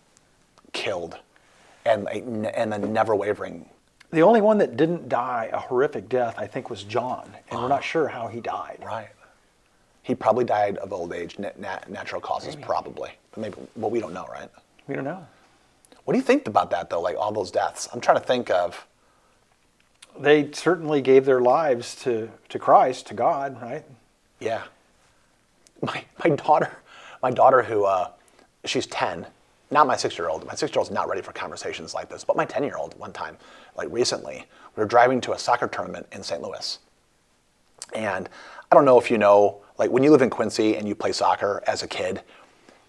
killed and then never wavering? The only one that didn't die a horrific death, I think, was John, and we're not sure how he died. Right. He probably died of old age, natural causes, probably. But we don't know, right? We don't know. What do you think about that, though, like all those deaths? I'm trying to think of... They certainly gave their lives to Christ, to God, right? Yeah. My daughter who, she's 10, not my 6-year-old. My 6-year-old's not ready for conversations like this, but my 10-year-old one time, like recently, we were driving to a soccer tournament in St. Louis. And I don't know if you know, like when you live in Quincy and you play soccer as a kid,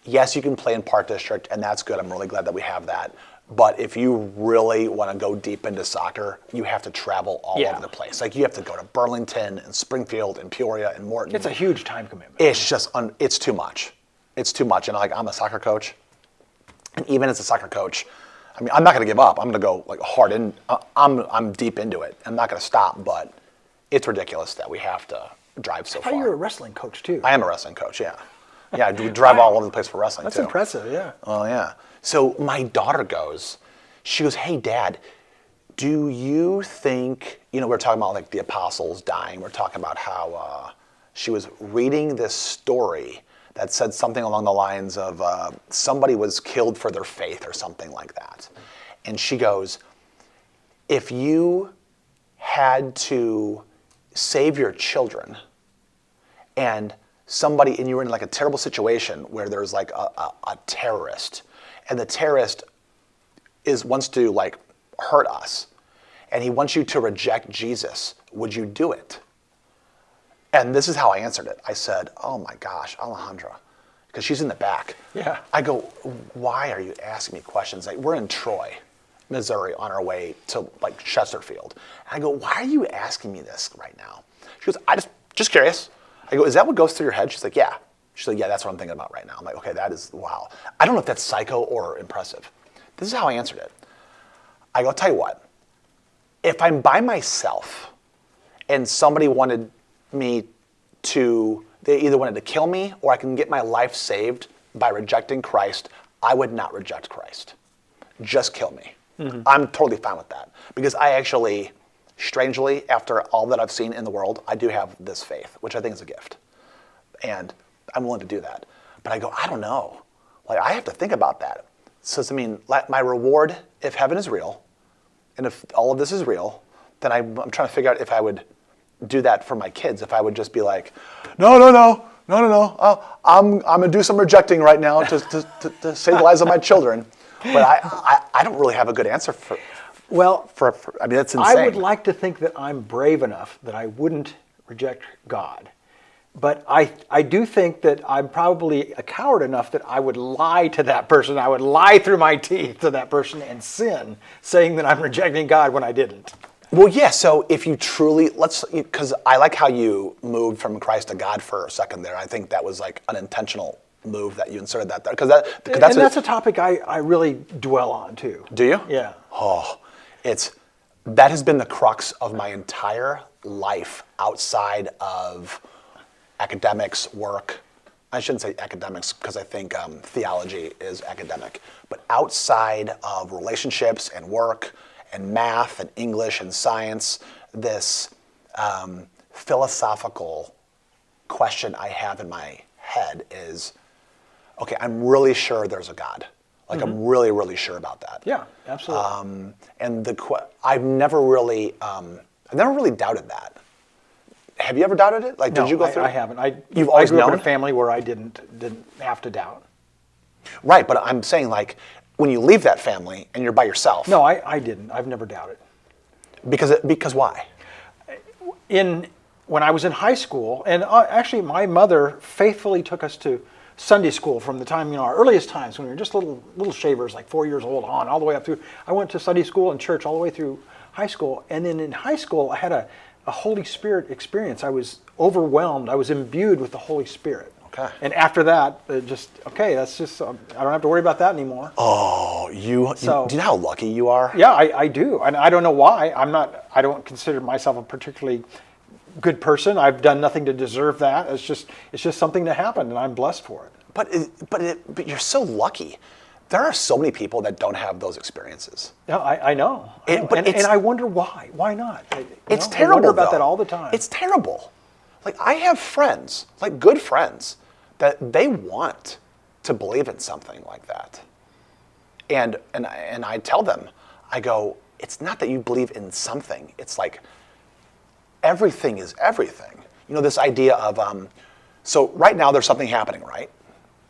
yes, you can play in Park District, and that's good. I'm really glad that we have that. But if you really want to go deep into soccer, you have to travel all over the place. Like you have to go to Burlington and Springfield and Peoria and Morton. It's a huge time commitment. It's just, it's too much. It's too much. And like I'm a soccer coach, and even as a soccer coach, I mean, I'm not going to give up. I'm going to go like hard in. I'm deep into it. I'm not going to stop. But it's ridiculous that we have to drive so far. You're a wrestling coach too. I am a wrestling coach. Yeah. Yeah, I do drive all over the place for wrestling That's too. That's impressive, yeah. Oh, yeah. So my daughter goes, hey, Dad, do you think, we're talking about like the apostles dying. We're talking about how she was reading this story that said something along the lines of somebody was killed for their faith or something like that. And she goes, if you had to save your children and you were in like a terrible situation where there's like a terrorist, and the terrorist wants to like hurt us, and he wants you to reject Jesus, would you do it? And this is how I answered it. I said, oh my gosh, Alejandra, because she's in the back. Yeah. I go, why are you asking me questions? Like we're in Troy, Missouri on our way to like Chesterfield. And I go, why are you asking me this right now? She goes, I just curious. I go, is that what goes through your head? She's like, yeah. She's like, yeah, that's what I'm thinking about right now. I'm like, okay, that is, wow. I don't know if that's psycho or impressive. This is how I answered it. I go, I'll tell you what. If I'm by myself and somebody wanted me to, they either wanted to kill me or I can get my life saved by rejecting Christ, I would not reject Christ. Just kill me. Mm-hmm. I'm totally fine with that. Because I actually, strangely, after all that I've seen in the world, I do have this faith, which I think is a gift. And I'm willing to do that. But I go, I don't know. Like, I have to think about that. So, I mean, my reward, if heaven is real, and if all of this is real, then I'm trying to figure out if I would do that for my kids. If I would just be like, no. I'm going to do some rejecting right now to save the lives of my children. But I don't really have a good answer for. I mean, that's insane. I would like to think that I'm brave enough that I wouldn't reject God. But I do think that I'm probably a coward enough that I would lie to that person. I would lie through my teeth to that person and sin, saying that I'm rejecting God when I didn't. Well, yeah, so if you truly, because I like how you moved from Christ to God for a second there. I think that was like an intentional move that you inserted that there. That's a topic I really dwell on too. Do you? Yeah. Oh, that has been the crux of my entire life outside of academics, work. I shouldn't say academics because I think theology is academic, but outside of relationships and work and math and English and science, this philosophical question I have in my head is, okay, I'm really sure there's a God. Like I'm really, really sure about that. Yeah, absolutely. And I've never really doubted that. Have you ever doubted it? Like, No, did you go through? I haven't. You've always I grew up known? in a family where I didn't have to doubt. Right, but I'm saying like when you leave that family and you're by yourself. No, I didn't. I've never doubted. Because why? When I was in high school, and actually my mother faithfully took us to Sunday school from the time, our earliest times when we were just little shavers, like 4 years old on, all the way up through. I went to Sunday school and church all the way through high school. And then in high school, I had a Holy Spirit experience. I was overwhelmed. I was imbued with the Holy Spirit. Okay. And after that, that's just, I don't have to worry about that anymore. Oh, do you know how lucky you are? Yeah, I do. And I don't know why. I don't consider myself a particularly good person. I've done nothing to deserve that. It's just something that happened, and I'm blessed for it. But you're so lucky. There are so many people that don't have those experiences. Yeah, I know. And I wonder why. Why not? It's terrible. I wonder about though. that all the time. It's terrible. Like I have friends, like good friends, that they want to believe in something like that. And I tell them, I go, it's not that you believe in something. It's like everything is everything. This idea of so right now there's something happening, right?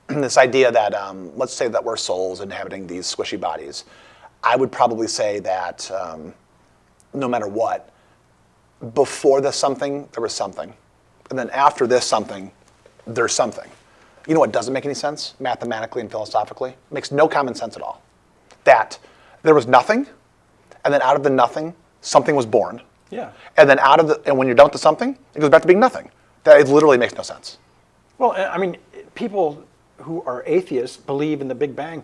This idea that, let's say that we're souls inhabiting these squishy bodies. I would probably say that no matter what, before this something, there was something. And then after this something, there's something. You know what doesn't make any sense, mathematically and philosophically? It makes no common sense at all. That there was nothing, and then out of the nothing, something was born. Yeah. And then and when you're done with the something, it goes back to being nothing. That it literally makes no sense. Well, I mean, people who are atheists believe in the Big Bang.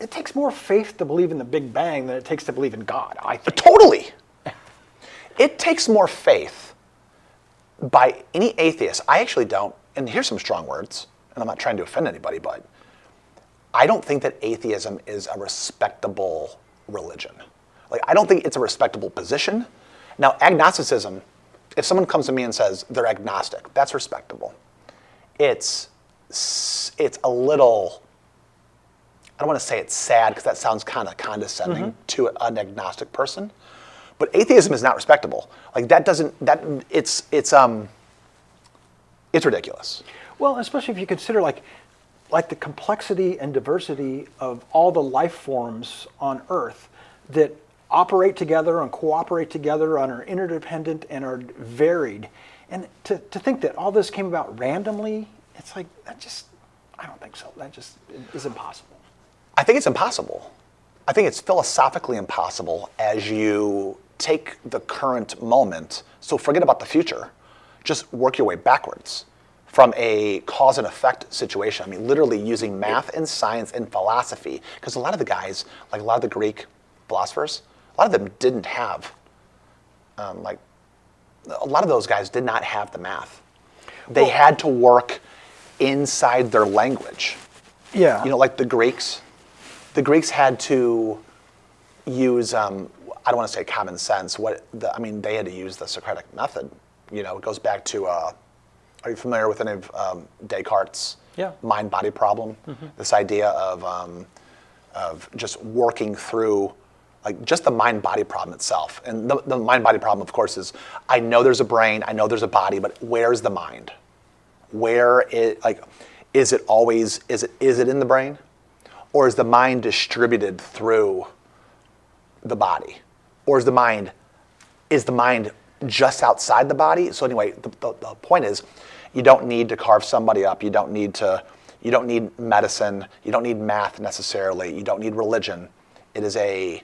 It takes more faith to believe in the Big Bang than it takes to believe in God, I think. Totally. It takes more faith by any atheist. I actually don't, and here's some strong words, and I'm not trying to offend anybody, but I don't think that atheism is a respectable religion. Like, I don't think it's a respectable position. Now, agnosticism, if someone comes to me and says they're agnostic, that's respectable. It's a little, I don't want to say it's sad because that sounds kind of condescending to an agnostic person, but atheism is not respectable. Like it's ridiculous. Well, especially if you consider like the complexity and diversity of all the life forms on Earth that operate together and cooperate together and are interdependent and are varied. And to think that all this came about randomly, it's like, I don't think so. That just is impossible. I think it's impossible. I think it's philosophically impossible as you take the current moment, so forget about the future, just work your way backwards from a cause and effect situation. I mean, literally using math and science and philosophy, because a lot of the guys, like a lot of the Greek philosophers, a lot of them didn't have, a lot of those guys did not have the math. They had to work inside their language. Yeah. Like the Greeks. The Greeks had to use, I don't want to say common sense. They had to use the Socratic method. It goes back to, are you familiar with any of Descartes' mind-body problem? Mm-hmm. This idea of just working through, like just the mind-body problem itself. And the mind-body problem, of course, is I know there's a brain, I know there's a body, but where's the mind? Is it in the brain? Or is the mind distributed through the body? Or is the mind just outside the body? So anyway, the point is, you don't need to carve somebody up. You don't need medicine. You don't need math necessarily. You don't need religion. It is a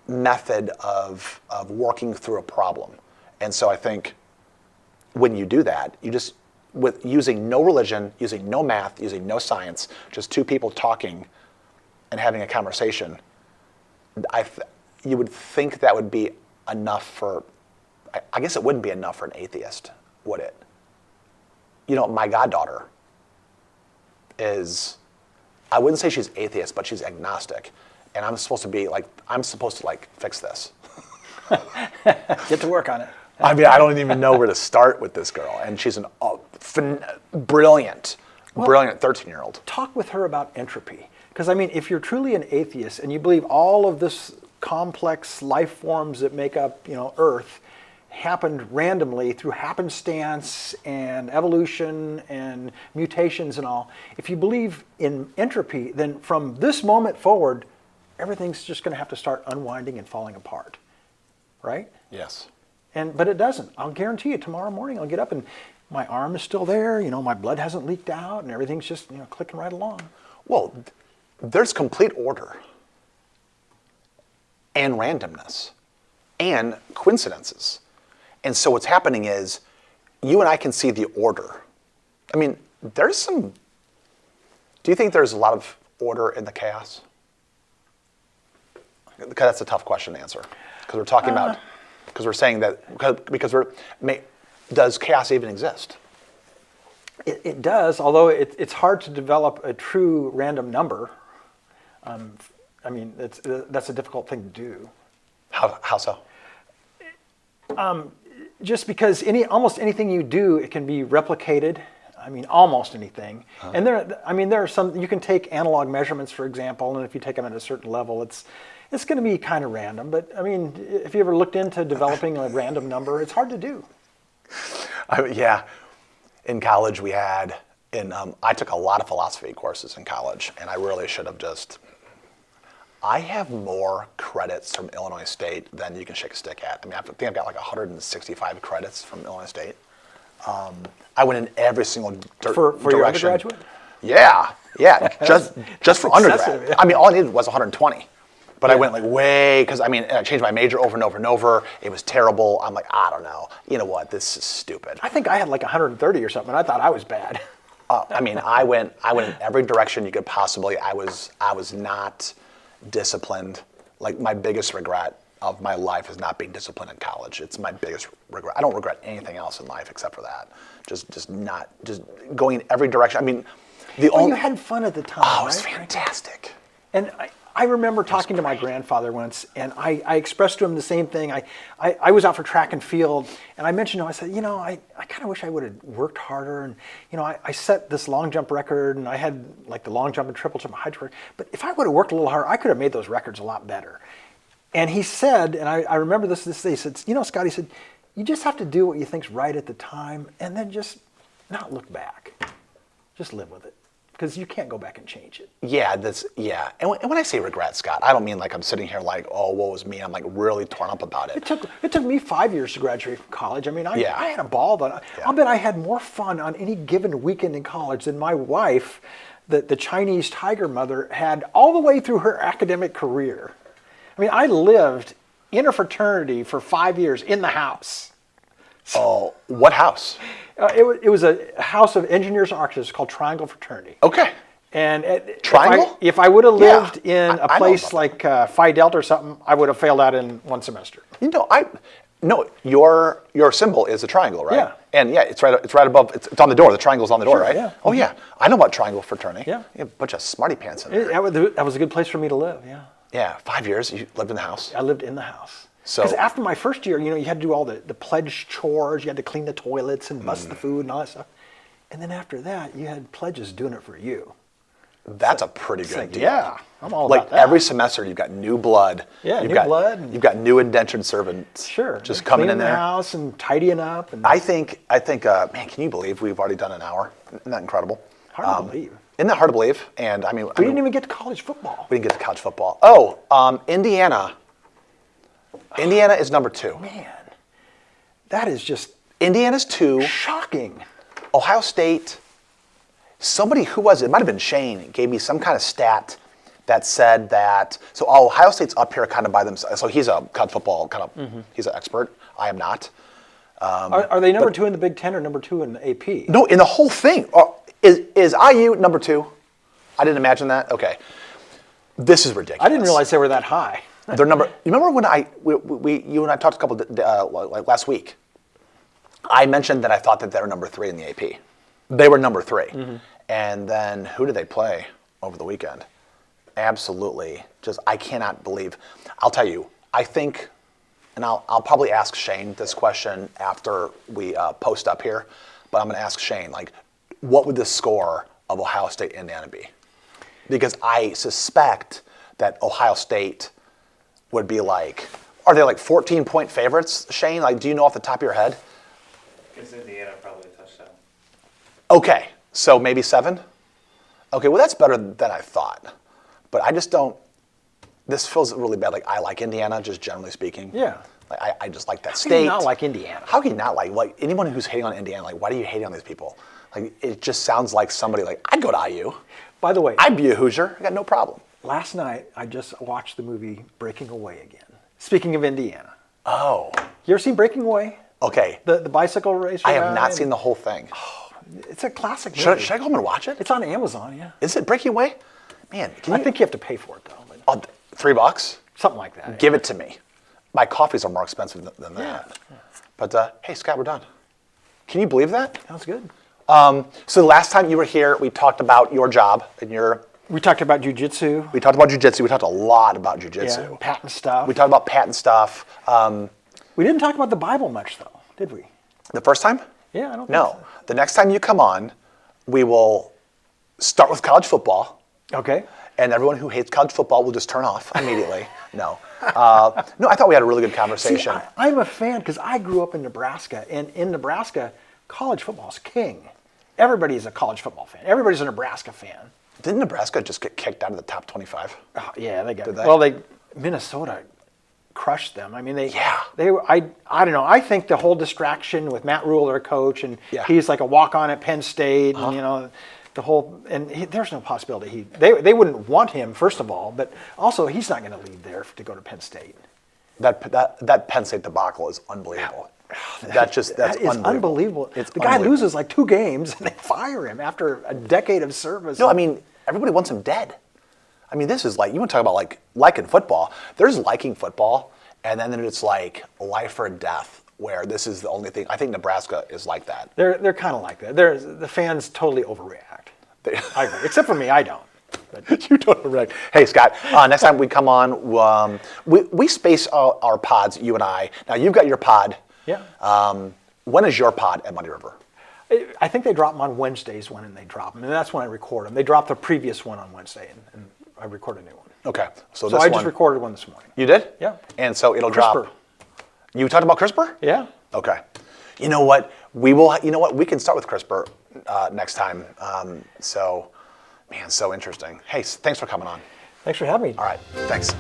method of working through a problem. And so I think when you do that, with using no religion, using no math, using no science, just two people talking and having a conversation, you would think that would be enough for I guess it wouldn't be enough for an atheist, would it? You know, my goddaughter is, I wouldn't say she's atheist, but she's agnostic. And I'm supposed to like fix this. Get to work on it. I mean, I don't even know where to start with this girl. And she's a brilliant 13-year-old. Talk with her about entropy. Because, I mean, if you're truly an atheist and you believe all of this complex life forms that make up, Earth happened randomly through happenstance and evolution and mutations and all, if you believe in entropy, then from this moment forward, everything's just going to have to start unwinding and falling apart, right? Yes. But it doesn't. I'll guarantee you tomorrow morning I'll get up and my arm is still there, my blood hasn't leaked out and everything's just, clicking right along. Well, there's complete order and randomness and coincidences. And so what's happening is you and I can see the order. I mean, do you think there's a lot of order in the chaos? Because that's a tough question to answer. Because we're talking about, because we're saying that, does chaos even exist? It does, although it's hard to develop a true random number. I mean, that's a difficult thing to do. How so? Just because almost anything you do, it can be replicated. I mean, almost anything. And there are some, you can take analog measurements, for example, and if you take them at a certain level, it's going to be kind of random. But I mean, if you ever looked into developing a random number, it's hard to do. Yeah. In college, I took a lot of philosophy courses in college, and I really should have I have more credits from Illinois State than you can shake a stick at. I mean, I think I've got like 165 credits from Illinois State. I went in every single for direction. Your undergraduate? Yeah, just for undergrad. Yeah. I mean, all I needed was 120. But I went like way, because I changed my major over and over and over. It was terrible. I'm like, I don't know. You know what? This is stupid. I think I had like 130 or something, and I thought I was bad. I went in every direction you could possibly. I was not disciplined. Like, my biggest regret of my life is not being disciplined in college. It's my biggest regret. I don't regret anything else in life except for that. Just going in every direction. I mean, you had fun at the time. Oh, it was right? fantastic. And I remember talking to my grandfather once, and I expressed to him the same thing. I was out for track and field, and I mentioned to him, I said, I kind of wish I would have worked harder. And, I set this long jump record, and I had like the long jump and triple jump, high jump. But if I would have worked a little harder, I could have made those records a lot better. And he said, and I remember this day, he said, Scott, he said, you just have to do what you think's right at the time, and then just not look back. Just live with it. Because you can't go back and change it. Yeah, And when I say regret, Scott, I don't mean like I'm sitting here like, oh, woe is me. I'm like really torn up about it. It took me 5 years to graduate from college. I mean, I had a ball, but I'll bet I had more fun on any given weekend in college than my wife, the Chinese tiger mother, had all the way through her academic career. I mean, I lived in a fraternity for 5 years in the house. Oh, what house? It was a house of engineers and architects called Triangle Fraternity. Okay. And Triangle? If I would have lived in a place like Phi Delta or something, I would have failed out in one semester. Your symbol is a triangle, right? Yeah. And it's right above. It's on the door. The triangle's on the door, right? Yeah. Oh yeah, I know about Triangle Fraternity. Yeah. You have a bunch of smarty pants in there. That was a good place for me to live. Yeah. Yeah. 5 years. You lived in the house. I lived in the house. So, because after my first year, you had to do all the pledge chores. You had to clean the toilets and bust the food and all that stuff. And then after that, you had pledges doing it for you. That's a pretty good deal. Yeah, I'm all like about that. Every semester, you've got new blood. Yeah, blood. You've got new indentured servants. Sure. Just coming in there. Cleaning the house and tidying up. And I think. Man, can you believe we've already done an hour? Isn't that incredible? Hard to believe. Isn't that hard to believe? And we didn't even get to college football. We didn't get to college football. Oh, Indiana. Indiana is number 2. Man, that is just Indiana's 2. Shocking. Ohio State. Somebody, who was it? It might have been Shane, gave me some kind of stat that said that. So Ohio State's up here kind of by themselves. So he's a college football kind of. He's an expert. I am not. Are they number 2 in the Big Ten or number 2 in the AP? No, in the whole thing. Is IU number 2? I didn't imagine that. Okay. This is ridiculous. I didn't realize they were that high. They're number. You remember when you and I talked a couple like last week? I mentioned that I thought that they were number 3 in the AP. They were number 3, and then who did they play over the weekend? Absolutely, just I cannot believe. I'll tell you. I think, and I'll probably ask Shane this question after we post up here, but I'm going to ask Shane, like, what would the score of Ohio State Indiana be? Because I suspect that Ohio State would be like, are they like 14-point favorites, Shane? Like, do you know off the top of your head? It's Indiana, probably a touchdown. Okay, so maybe 7? Okay, well, that's better than I thought. But I just don't, this feels really bad. Like, I like Indiana, just generally speaking. Yeah. Like, I just like that state. How can you not like Indiana? How can you not like anyone who's hating on Indiana, like, why do you hate on these people? Like, it just sounds like somebody like, I'd go to IU. By the way, I'd be a Hoosier. I got no problem. last night I just watched the movie Breaking Away again. Speaking of Indiana. Oh. You ever seen Breaking Away? Okay. The bicycle racer? I have not seen the whole thing. It's a classic movie. Should I go home and watch it? It's on Amazon, yeah. Is it Breaking Away? Man, I think you have to pay for it, though. But $3? something like that. Give it to me. My coffees are more expensive than that. Yeah. But, hey, Scott, we're done. Can you believe that? Sounds good. So the last time you were here, we talked about your job and your... We talked about jiu-jitsu. We talked about jiu-jitsu. We talked a lot about jiu-jitsu. Yeah, patent stuff. We talked about patent stuff. We didn't talk about the Bible much, though, did we? The first time? Yeah, I don't think No. so. The next time you come on, we will start with college football. Okay. And everyone who hates college football will just turn off immediately. No. No, I thought we had a really good conversation. See, I'm a fan because I grew up in Nebraska, and in Nebraska, college football is king. Everybody is a college football fan. Everybody's a Nebraska fan. Didn't Nebraska just get kicked out of the top 25? Yeah, they got. Did they? Well, Minnesota crushed them. I mean, Yeah. I don't know. I think the whole distraction with Matt Rule, their coach, and Yeah. he's like a walk-on at Penn State, and you know, the whole there's no possibility they wouldn't want him, first of all, but also he's not going to leave there to go to Penn State. That Penn State debacle is unbelievable. That's That is unbelievable. unbelievable. It's the guy unbelievable. loses like 2 games and they fire him after a decade of service. No, I mean, everybody wants him dead. I mean, this is like, you want to talk about like liking football. There's liking football, and then it's like life or death, where this is the only thing. I think Nebraska is like that. They're kind of like that. The fans totally overreact. I agree. Except for me, I don't. But You don't react. Hey, Scott, next time we come on, we space our pods, you and I. Now, you've got your pod. yeah. When is your pod at Muddy River? I think they drop them on Wednesdays when they drop them, and that's when I record them. They dropped the previous one on Wednesday, and I record a new one. Okay. So this I just one- recorded one this morning. You did? Yeah. And so it'll Crispr. drop. You talked about Crispr? Yeah. Okay. You know what? We will. You know what? We can start with Crispr next time. Man, so interesting. Hey, thanks for coming on. Thanks for having me. All right. Thanks.